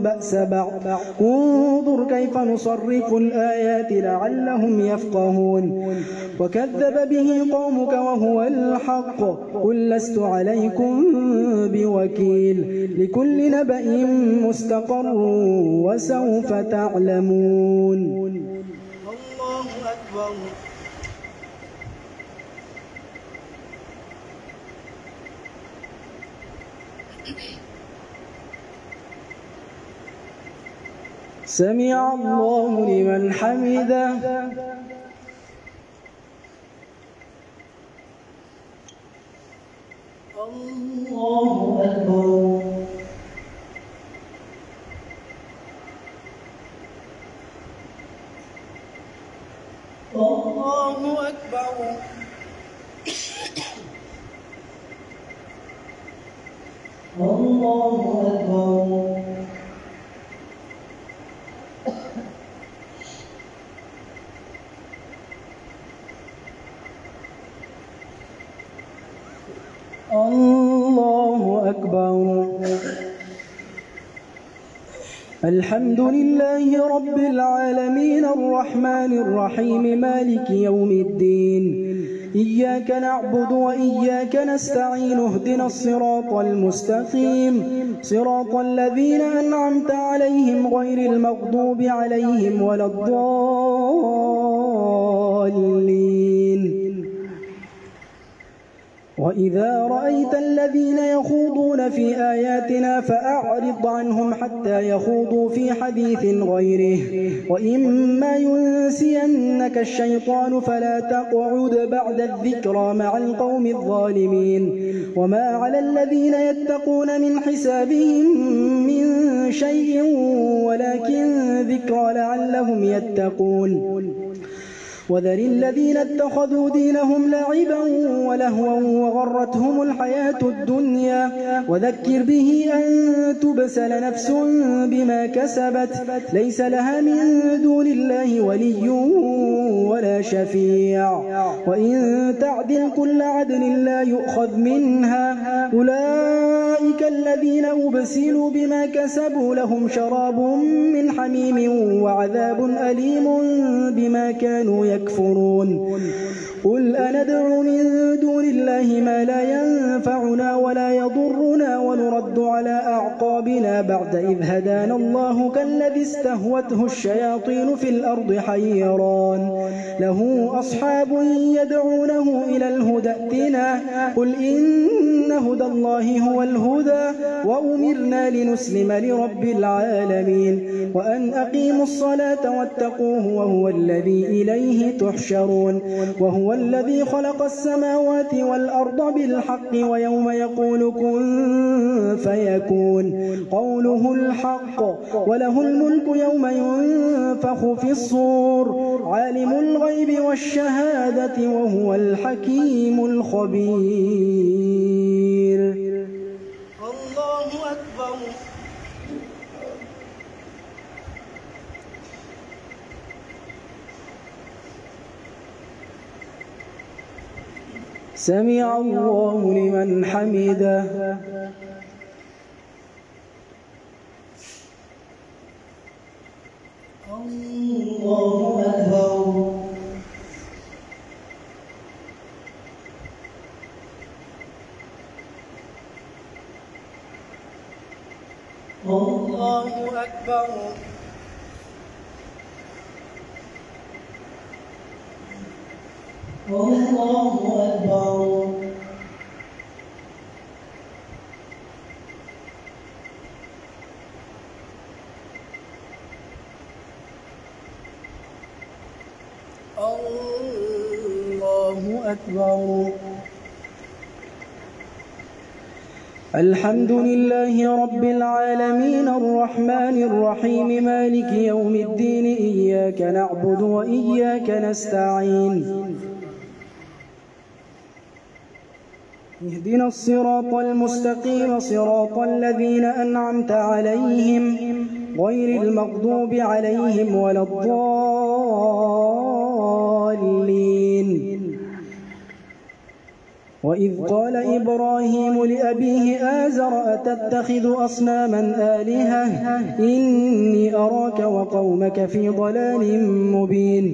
بأس بعض انظر كيف نصرف الآيات لعلهم يفقهون وكذب به قومك وهو الحق قل لست عليكم بوكيل لكل نبأ مستقر وسوف تعلمون الله أكبر سمع الله لمن حمده الله أكبر الله أكبر الله أكبر الله أكبر الحمد لله رب العالمين الرحمن الرحيم مالك يوم الدين إياك نعبد وإياك نستعين اهدنا الصراط المستقيم صراط الذين أنعمت عليهم غير المغضوب عليهم ولا الضالين وإذا رأيت الذين يخوضون في آياتنا فأعرض عنهم حتى يخوضوا في حديث غيره وإما ينسينك الشيطان فلا تقعد بعد الذكرى مع القوم الظالمين وما على الذين يتقون من حسابهم من شيء ولكن ذكرى لعلهم يتقون وذر الذين اتخذوا دينهم لعبا ولهوا وغرتهم الحياة الدنيا وذكر به أن تبسل نفس بما كسبت ليس لها من دون الله ولي ولا شفيع وإن تعدل كل عدل لا يؤخذ منها أولئك الذين أبسلوا بما كسبوا لهم شراب من حميم وعذاب أليم بما كانوا يكفرون قل أندعو من دون الله ما لا ينفعنا ولا يضرنا ونرد على أعقابنا بعد إذ هدانا الله كالذي استهوته الشياطين في الأرض حيران له أصحاب يدعونه إلى الهدى ائتنا قل إن هدى الله هو الهدى وأمرنا لنسلم لرب العالمين وأن أقيموا الصلاة واتقوه وهو الذي إليه تحشرون وهو الذي خلق السماوات والأرض بالحق ويوم يقول كن فيكون قوله الحق وله الملك يوم ينفخ في الصور عالم الغيب والشهادة وهو الحكيم الخبير الله أكبر سمع الله لمن حمده الله أكبر الله أكبر الله أكبر الله أكبر. الحمد لله رب العالمين الرحمن الرحيم مالك يوم الدين إياك نعبد وإياك نستعين اهدنا الصراط المستقيم صراط الذين أنعمت عليهم غير المغضوب عليهم ولا الضالين. وإذ قال إبراهيم لأبيه آزر أتتخذ أصناما آلهة إني أراك وقومك في ضلال مبين.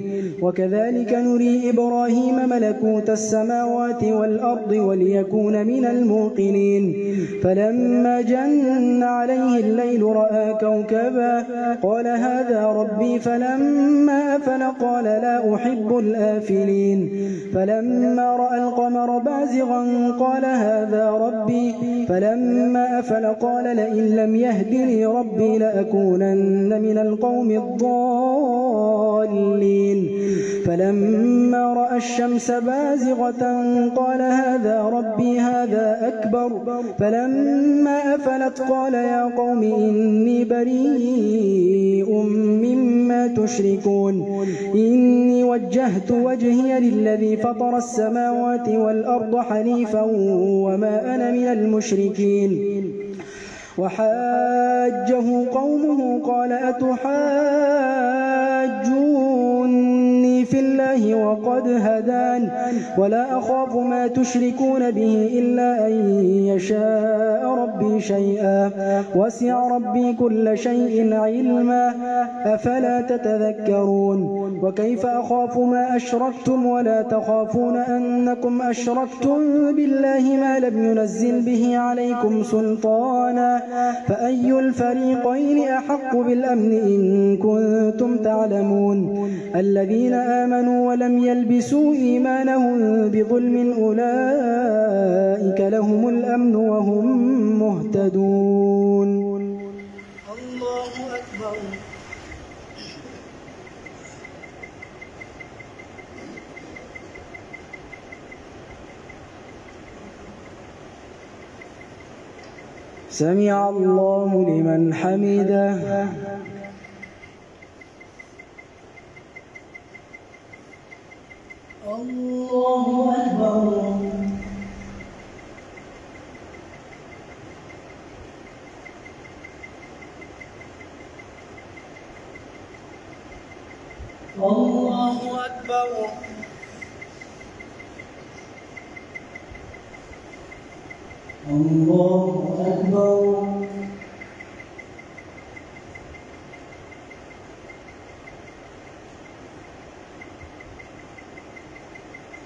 وكذلك نري إبراهيم ملكوت السماوات والأرض وليكون من الموقنين. فلما جن عليه الليل رأى كوكبا قال هذا ربي فلما أفل قال لا أحب الآفلين. فلما رأى القمر بازغا قال هذا ربي فلما أفل قال لئن لم يهدني ربي لأكونن من القوم الضالين. فلما رأى الشمس بازغة قال هذا ربي هذا أكبر. فلما أفلت قال يا قوم إني بريء مما تشركون إني وجهت وجهي للذي فطر السماوات والأرض حنيفا وما أنا من المشركين. وحاجه قومه قال أتحاجوني في الله وقد هدان ولا أخاف ما تشركون به إلا أن يشاء ربي شيئا وسع ربي كل شيء علما أفلا تتذكرون. وكيف أخاف ما أشركتم ولا تخافون أنكم أشركتم بالله ما لم ينزل به عليكم سلطانا فأي الفريقين أحق بالأمن إن كنتم تعلمون. الذين آمنوا ولم يلبسوا إيمانهم بظلم أولئك لهم الأمن وهم مهتدون. الله أكبر. سمع الله لمن حمده. الله أكبر. الله أكبر. الله أكبر.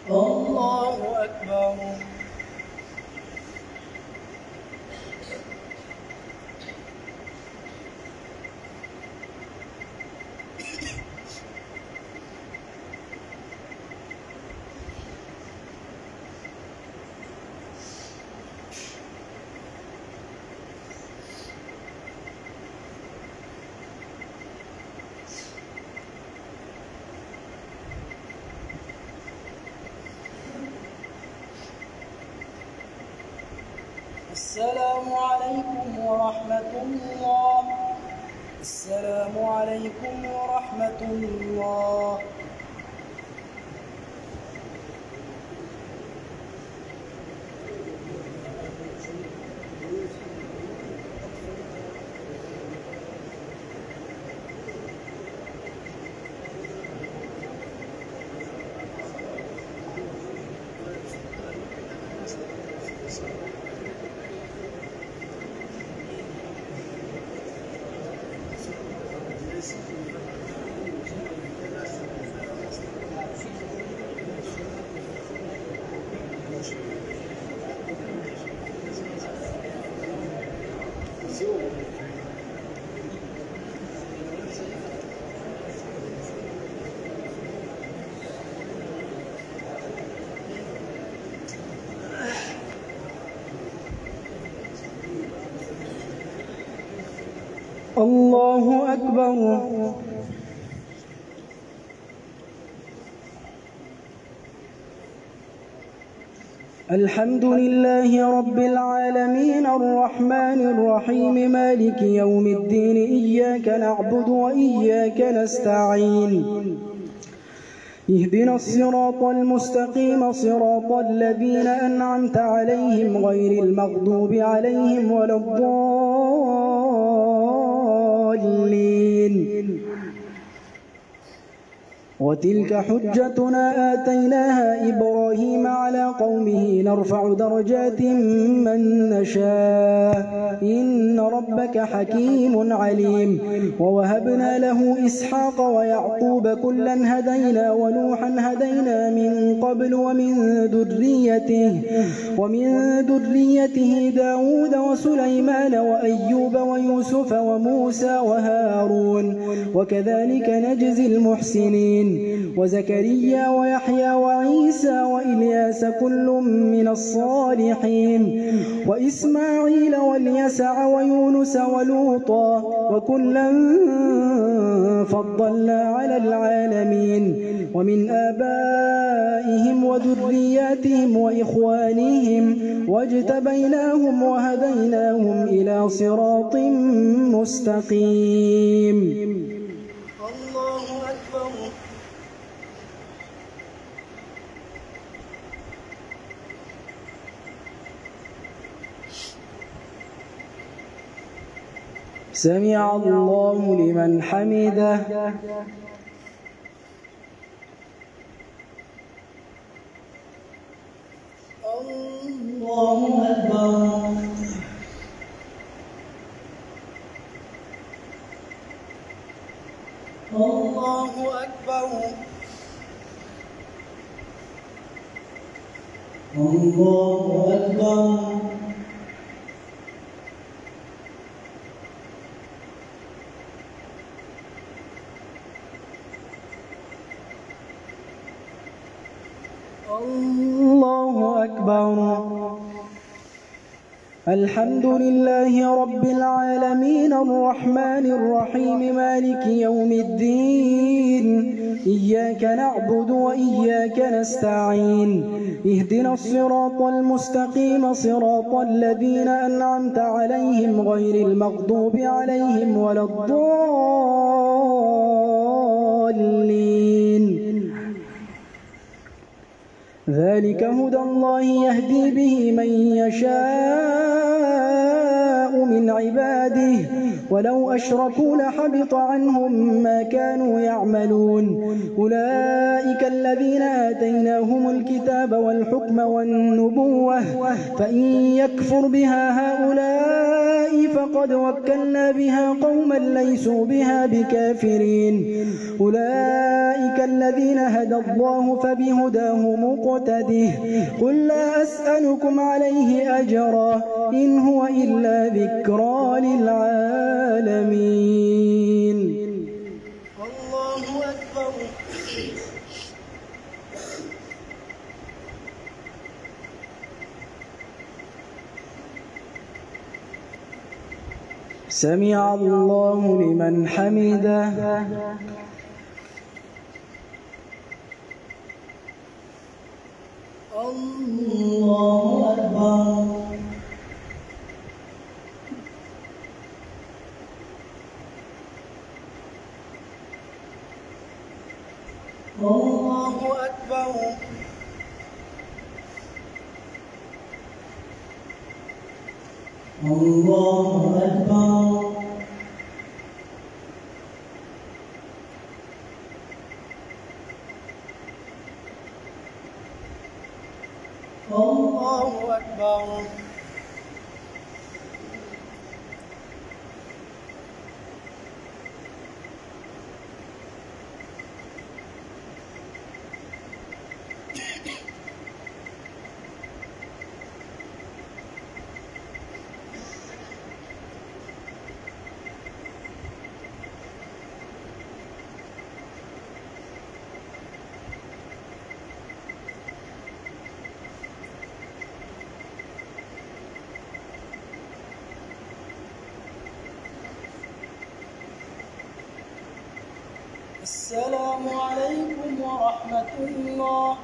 الله أكبر. السلام عليكم ورحمة الله. السلام عليكم ورحمة الله. الله أكبر. الحمد لله رب العالمين الرحمن الرحيم مالك يوم الدين إياك نعبد وإياك نستعين اهدنا الصراط المستقيم صراط الذين أنعمت عليهم غير المغضوب عليهم ولا الضالين وتلك حجتنا آتيناها إبراهيم على قومه نرفع درجات من نشاء إن ربك حكيم عليم ووهبنا له إسحاق ويعقوب كلا هدينا ونوحا هدينا من قبل ومن ذريته داود وسليمان وأيوب ويوسف وموسى وهارون وكذلك نجزي المحسنين وزكريا ويحيى وعيسى وإلياس كل من الصالحين وإسماعيل واليسع ويونس ولوطا وكلا فضلنا على العالمين ومن آبائهم وذرياتهم وإخوانهم واجتبيناهم وهديناهم إلى صراط مستقيم. الله أكبر. سمع الله لمن حمده. الله أكبر. الله أكبر. الله أكبر. الله أكبر. الحمد لله رب العالمين الرحمن الرحيم مالك يوم الدين إياك نعبد وإياك نستعين اهدنا الصراط المستقيم صراط الذين أنعمت عليهم غير المغضوب عليهم ولا الضالين. ذلك هدى الله يهدي به من يشاء من عباده ولو أشركوا لحبط عنهم ما كانوا يعملون. أولئك الذين آتيناهم الكتاب والحكم والنبوة فإن يكفر بها هؤلاء فقد وكلنا بها قوما ليسوا بها بكافرين. أولئك الذين هدى الله فبهداه مقتده قل لا أسألكم عليه أجرا إن هو إلا ذكرى للعالمين. الله أكبر. سمع الله لمن حمده. الله أكبر. الله أكبر. الله أكبر. الله أكبر. السلام عليكم ورحمة الله.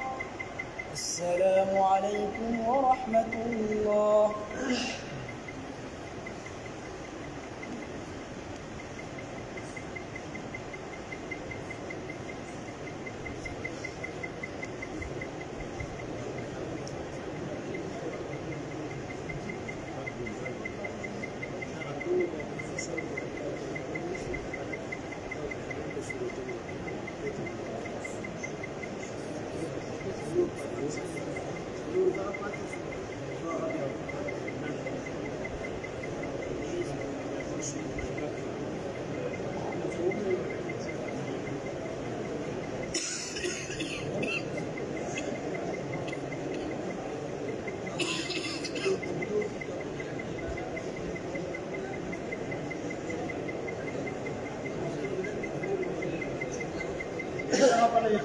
السلام عليكم ورحمة الله.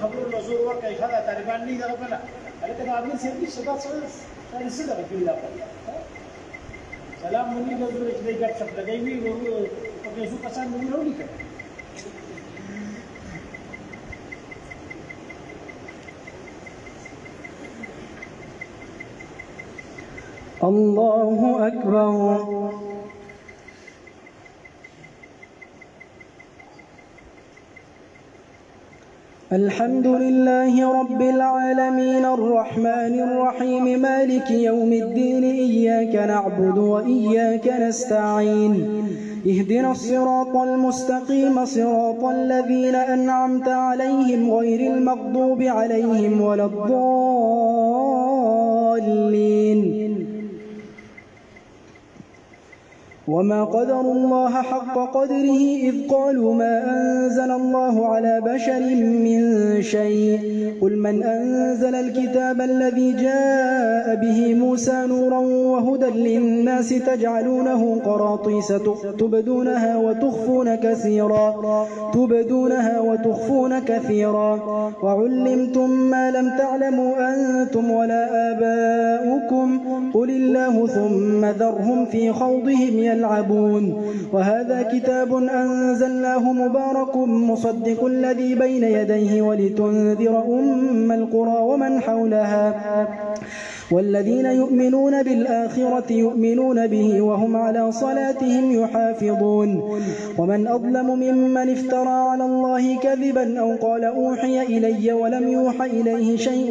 خبرو الوزور ورقة هذا تقريبا لي ده قبله هذا كده عاملين سيرفيس شباب صوص هذا السنة بالله سلام مني جزور إيش ده شاب ده جاي و وكيسو كسان مني هو ليك الله أكبر. الحمد لله رب العالمين الرحمن الرحيم مالك يوم الدين إياك نعبد وإياك نستعين اهدنا الصراط المستقيم صراط الذين أنعمت عليهم غير المغضوب عليهم ولا الضالين. وما قدروا الله حق قدره إذ قالوا ما أنزل الله على بشر من شيء قل من أنزل الكتاب الذي جاء به موسى نورا وهدى للناس تجعلونه قراطيس تبدونها وتخفون كثيرا وعلمتم ما لم تعلموا أنتم ولا آباؤكم قل الله ثم ذرهم في خوضهم يلعبون. وهذا كتاب أنزلناه مبارك مصدق الذي بين يديه ولتنذر أم القرى ومن حولها والذين يؤمنون بالآخرة يؤمنون به وهم على صلاتهم يحافظون. ومن أظلم ممن افترى على الله كذبا أو قال أوحي إلي ولم يوحى إليه شيء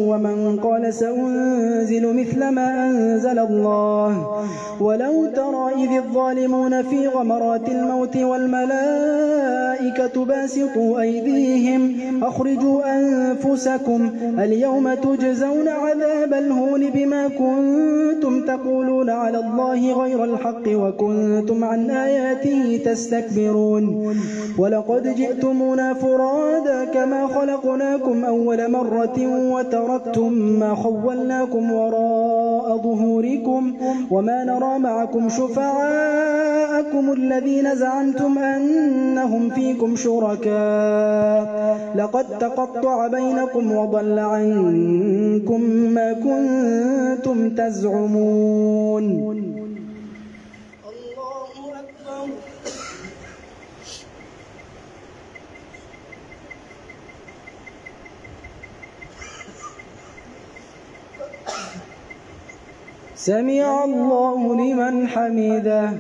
ومن قال سأنزل مثل ما أنزل الله. ولو ترى إذ الظالمون في غمرات الموت والملائكة باسطوا أيديهم أخرجوا أنفسكم اليوم تجزون عذاب الهون بما كنتم تقولون على الله غير الحق وكنتم عن آياته تستكبرون. ولقد جئتمونا فرادا كما خلقناكم أول مرة وتركتم ما خولناكم وراء ظهوركم وما نرى معكم شفعاءكم الذين زعمتم أنهم فيكم شركاء لقد تقطع بينكم وضل عنكم ما كنتم تزعمون. الله أكبر. سمع الله لمن حمده.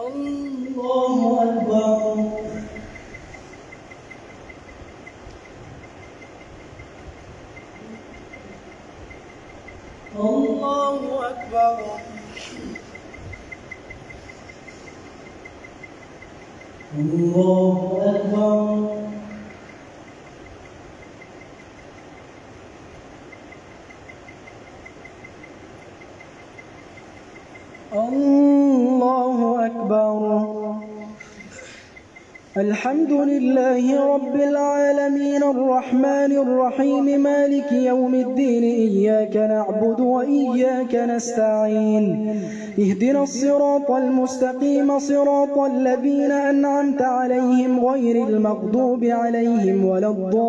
الله أكبر. الله أكبر. الله أكبر. الله أكبر. الحمد لله رب العالمين الرحمن الرحيم مالك يوم الدين إياك نعبد وإياك نستعين اهدنا الصراط المستقيم صراط الذين أنعمت عليهم غير المغضوب عليهم ولا الضالين.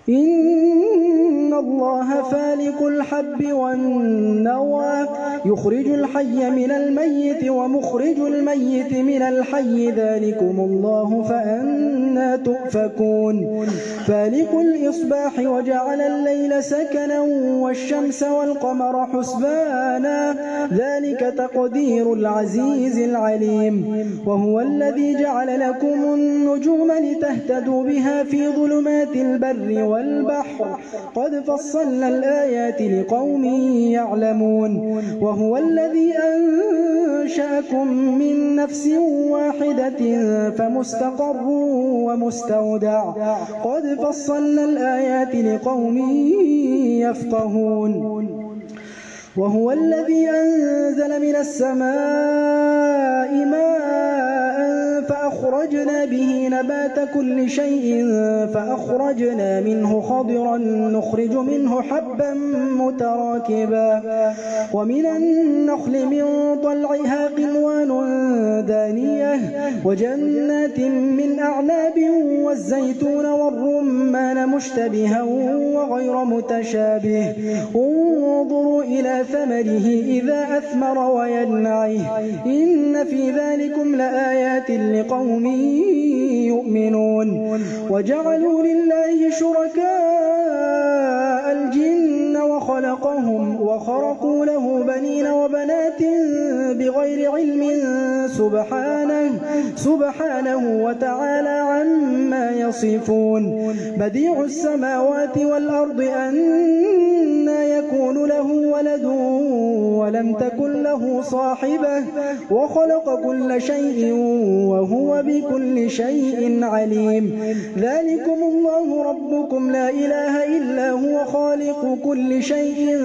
إن الله فالق فالق الحب والنوى يخرج الحي من الميت ومخرج الميت من الحي ذلكم الله فأنى تؤفكون فالق الإصباح وجعل الليل سكنا والشمس والقمر حسبانا ذلك تقدير العزيز العليم وهو الذي جعل لكم النجوم لتهتدوا بها في ظلمات البر والبحر قد فصلنا الآيات لقوم يعلمون وهو الذي أنشأكم من نفس واحدة فمستقر ومستودع قد فصلنا الآيات لقوم يفقهون وهو الذي أنزل من السماء ماء فأخرجنا به نبات كل شيء فأخرجنا منه خضرا نخرج منه حبا متراكبا ومن النخل من طلعها قنوان دانية وجنات من أعناب والزيتون والرمان مشتبها وغير متشابه انظروا إلى ثمره إذا أثمر وينعه إن في ذلكم لآيات لقوم يؤمنون وجعلوا لله شركاء الجن وخلقهم وخرقوا له بنين وبنات بغير علم سبحانه وتعالى عما يصفون بديع السماوات والأرض أنى يكون له ولد ولم تكن له صاحبة وخلق كل شيء وهو بكل شيء عليم ذلكم الله ربكم لا إله إلا هو خالق كل شيء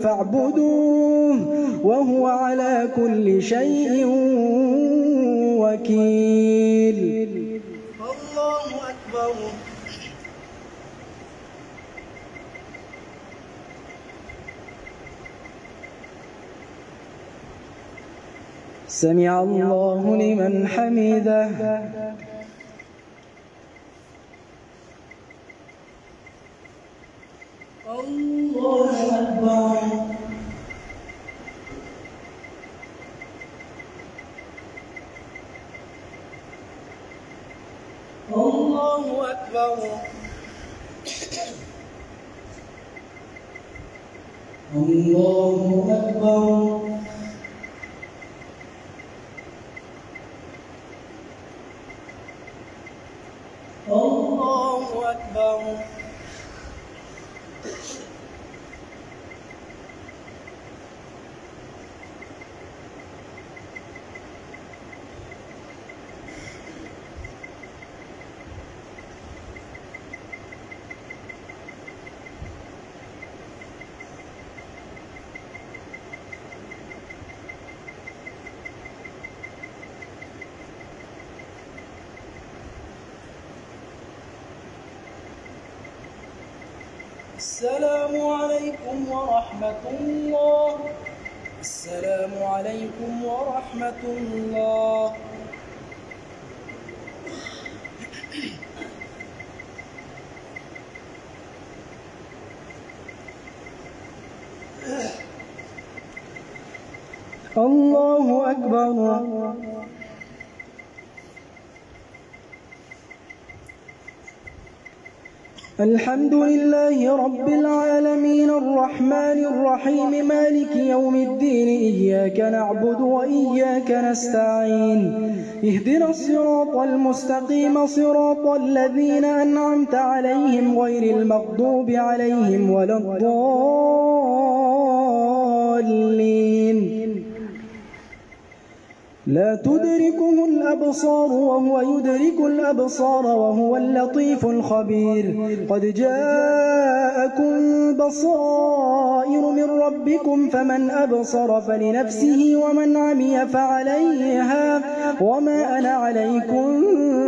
فاعبدوه وهو على كل شيء وكيل الله أكبر سمع الله لمن حمده الله أكبر الله أكبر الله أكبر الله أكبر السلام عليكم ورحمة الله السلام عليكم ورحمة الله الله أكبر الحمد لله رب العالمين الرحمن الرحيم مالك يوم الدين إياك نعبد وإياك نستعين اهدنا الصراط المستقيم صراط الذين أنعمت عليهم غير المغضوب عليهم ولا الضالين لا تدركه الأبصار وهو يدرك الأبصار وهو اللطيف الخبير قد جاءكم بصائر من ربكم فمن أبصر فلنفسه ومن عمي فعليها وما أنا عليكم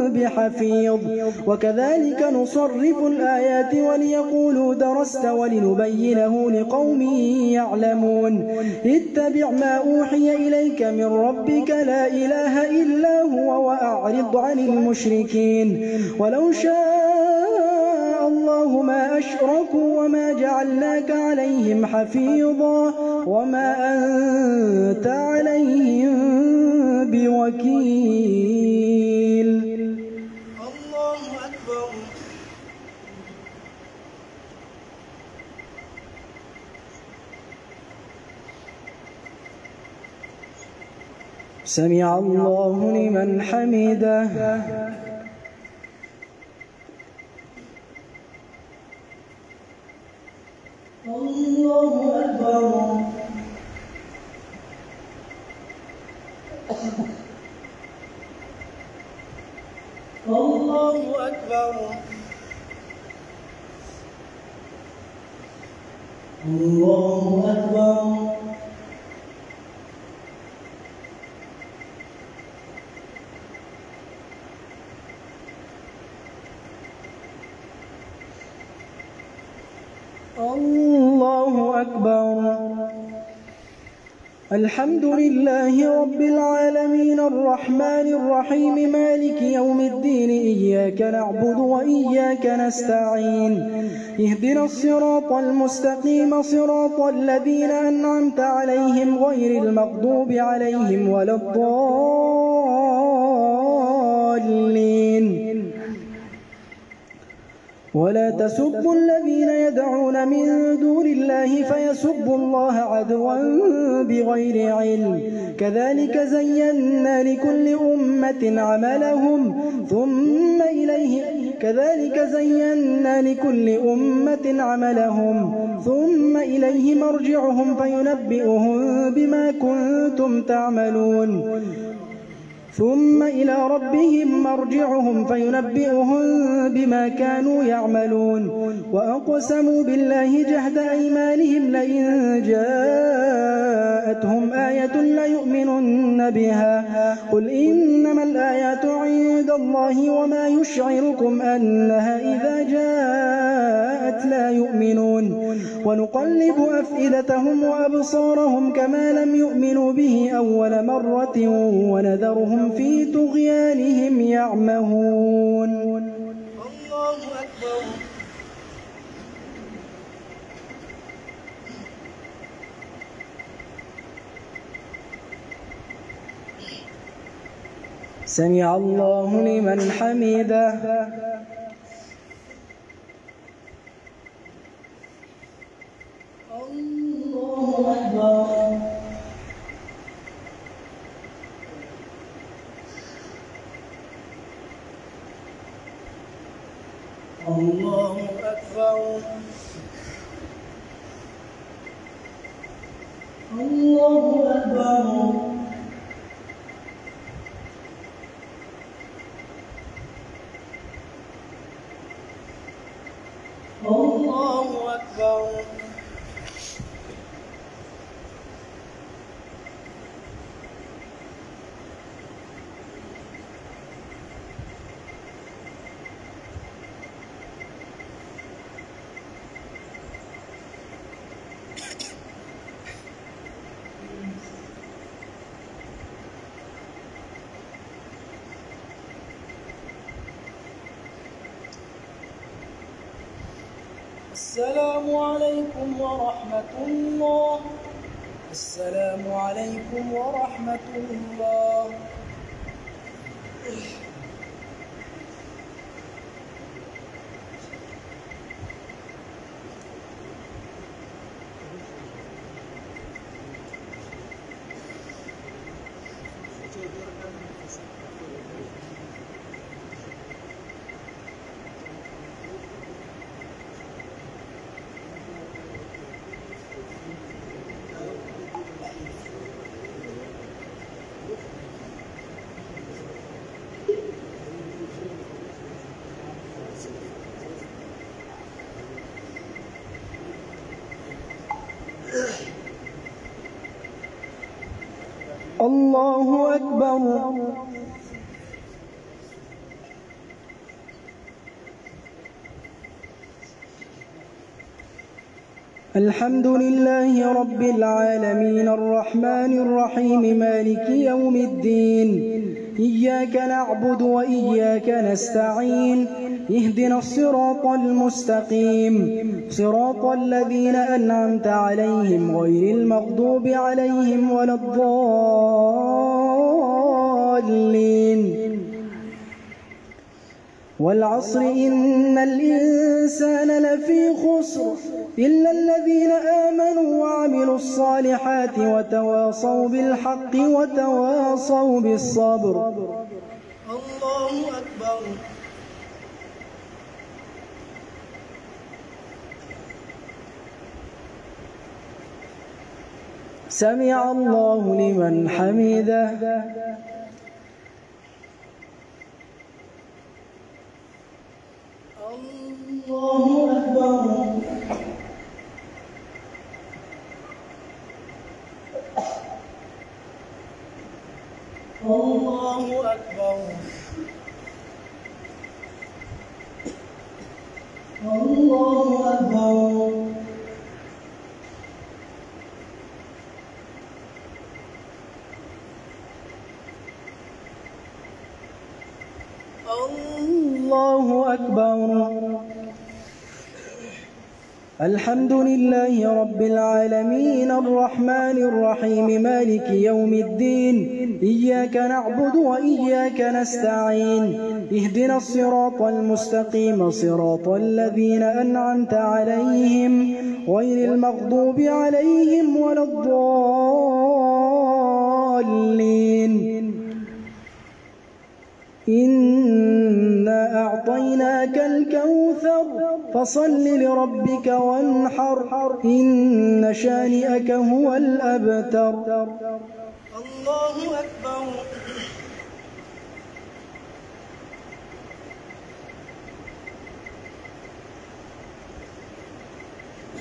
بحفيظ وكذلك نصرف الآيات وليقولوا درست ولنبينه لقوم يعلمون اتبع ما أوحي إليك من ربك لا إله إلا هو وأعرض عن المشركين ولو شاء الله الله ما أشركوا وما جعلناك عليهم حفيظا وما أنت عليهم بوكيل. الله أكبر. سمع الله لمن حمده. الله أكبر. الله أكبر. الله أكبر. الله أكبر. الحمد لله رب العالمين الرحمن الرحيم مالك يوم الدين إياك نعبد وإياك نستعين اهدنا الصراط المستقيم صراط الذين أنعمت عليهم غير المغضوب عليهم ولا الضالين. ولا تسبوا الذين يدعون من دون الله فيسبوا الله عدوا بغير علم كذلك زينا لكل أمة عملهم ثم إليه مرجعهم فينبئهم بما كنتم تعملون ثم إلى ربهم مرجعهم فينبئهم بما كانوا يعملون وأقسموا بالله جهد أيمانهم لئن جاءتهم آية ليؤمنن بها قل إنما الآيات عند الله وما يشعركم أنها إذا جاءت لا يؤمنون ونقلب أفئدتهم وأبصارهم كما لم يؤمنوا به أول مرة ونذرهم في طغيانهم يعمهون. الله أكبر. سمع الله لمن حمده. الله أكبر. الله أكبر. الله أكبر. الله أكبر. السلام عليكم ورحمة الله. السلام عليكم ورحمة الله. الله أكبر. الحمد لله رب العالمين الرحمن الرحيم مالك يوم الدين إياك نعبد وإياك نستعين اهدنا الصراط المستقيم صراط الذين أنعمت عليهم غير المغضوب عليهم ولا الضالين والعصر إن الإنسان لفي خسر إلا الذين آمنوا وعملوا الصالحات وتواصوا بالحق وتواصوا بالصبر. الله أكبر. سمع الله لمن حمده. الله أكبر. الله أكبر. الله أكبر. الله أكبر. الحمد لله رب العالمين الرحمن الرحيم مالك يوم الدين إياك نعبد وإياك نستعين اهدنا الصراط المستقيم صراط الذين أنعمت عليهم غير المغضوب عليهم ولا الضالين. إنا أعطيناك الكوثر فصل لربك وانحر إن شانئك هو الأبتر. الله أكبر.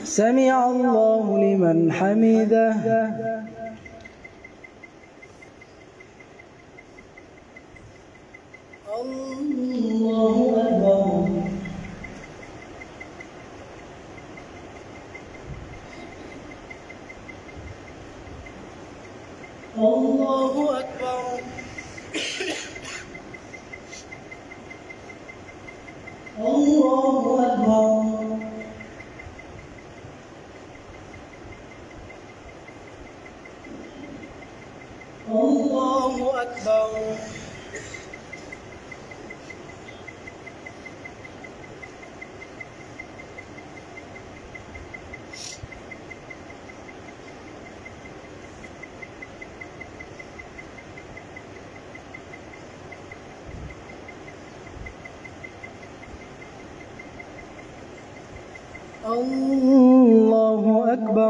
سمع الله لمن حمده. الله أكبر. الله أكبر. الله أكبر. الله أكبر. الله أكبر.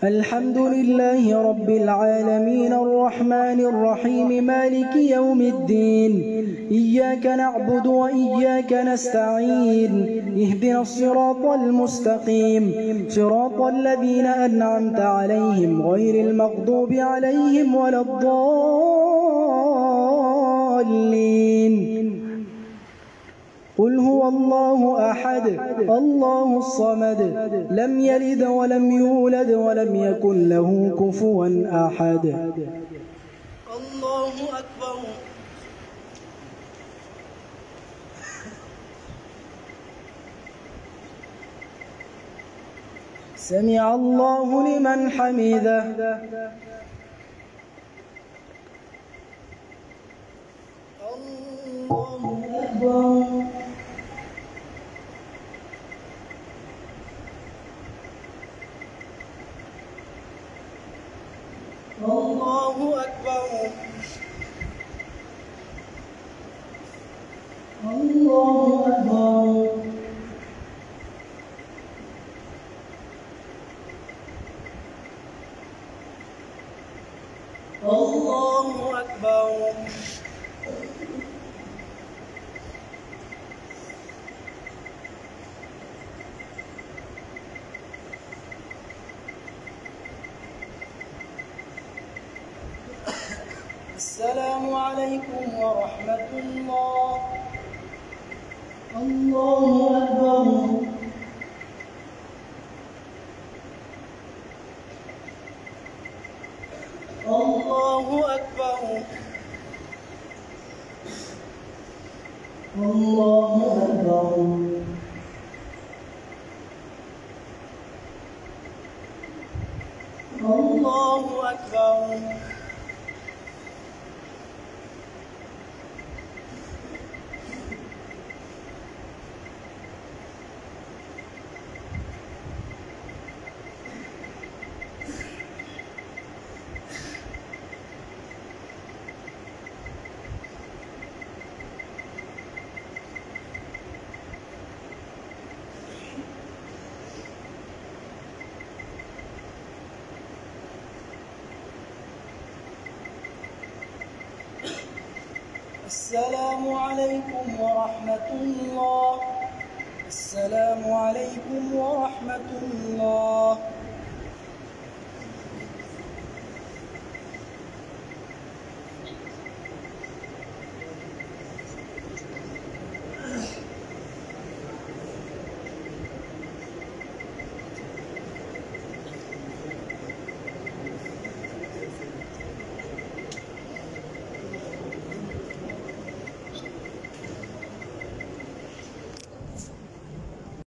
الحمد لله رب العالمين الرحمن الرحيم مالك يوم الدين إياك نعبد وإياك نستعين اهدنا الصراط المستقيم صراط الذين أنعمت عليهم غير المغضوب عليهم ولا الضالين. قل هو الله أحد الله الصمد لم يلد ولم يولد ولم يكن له كفوا أحد. الله أكبر. سمع الله لمن حمده. الله أكبر. الله أكبر. الله أكبر. الله أكبر. السلام عليكم ورحمة الله. الله أكبر. الله أكبر. الله أكبر. الله أكبر. السلام عليكم ورحمة الله. السلام عليكم ورحمة الله.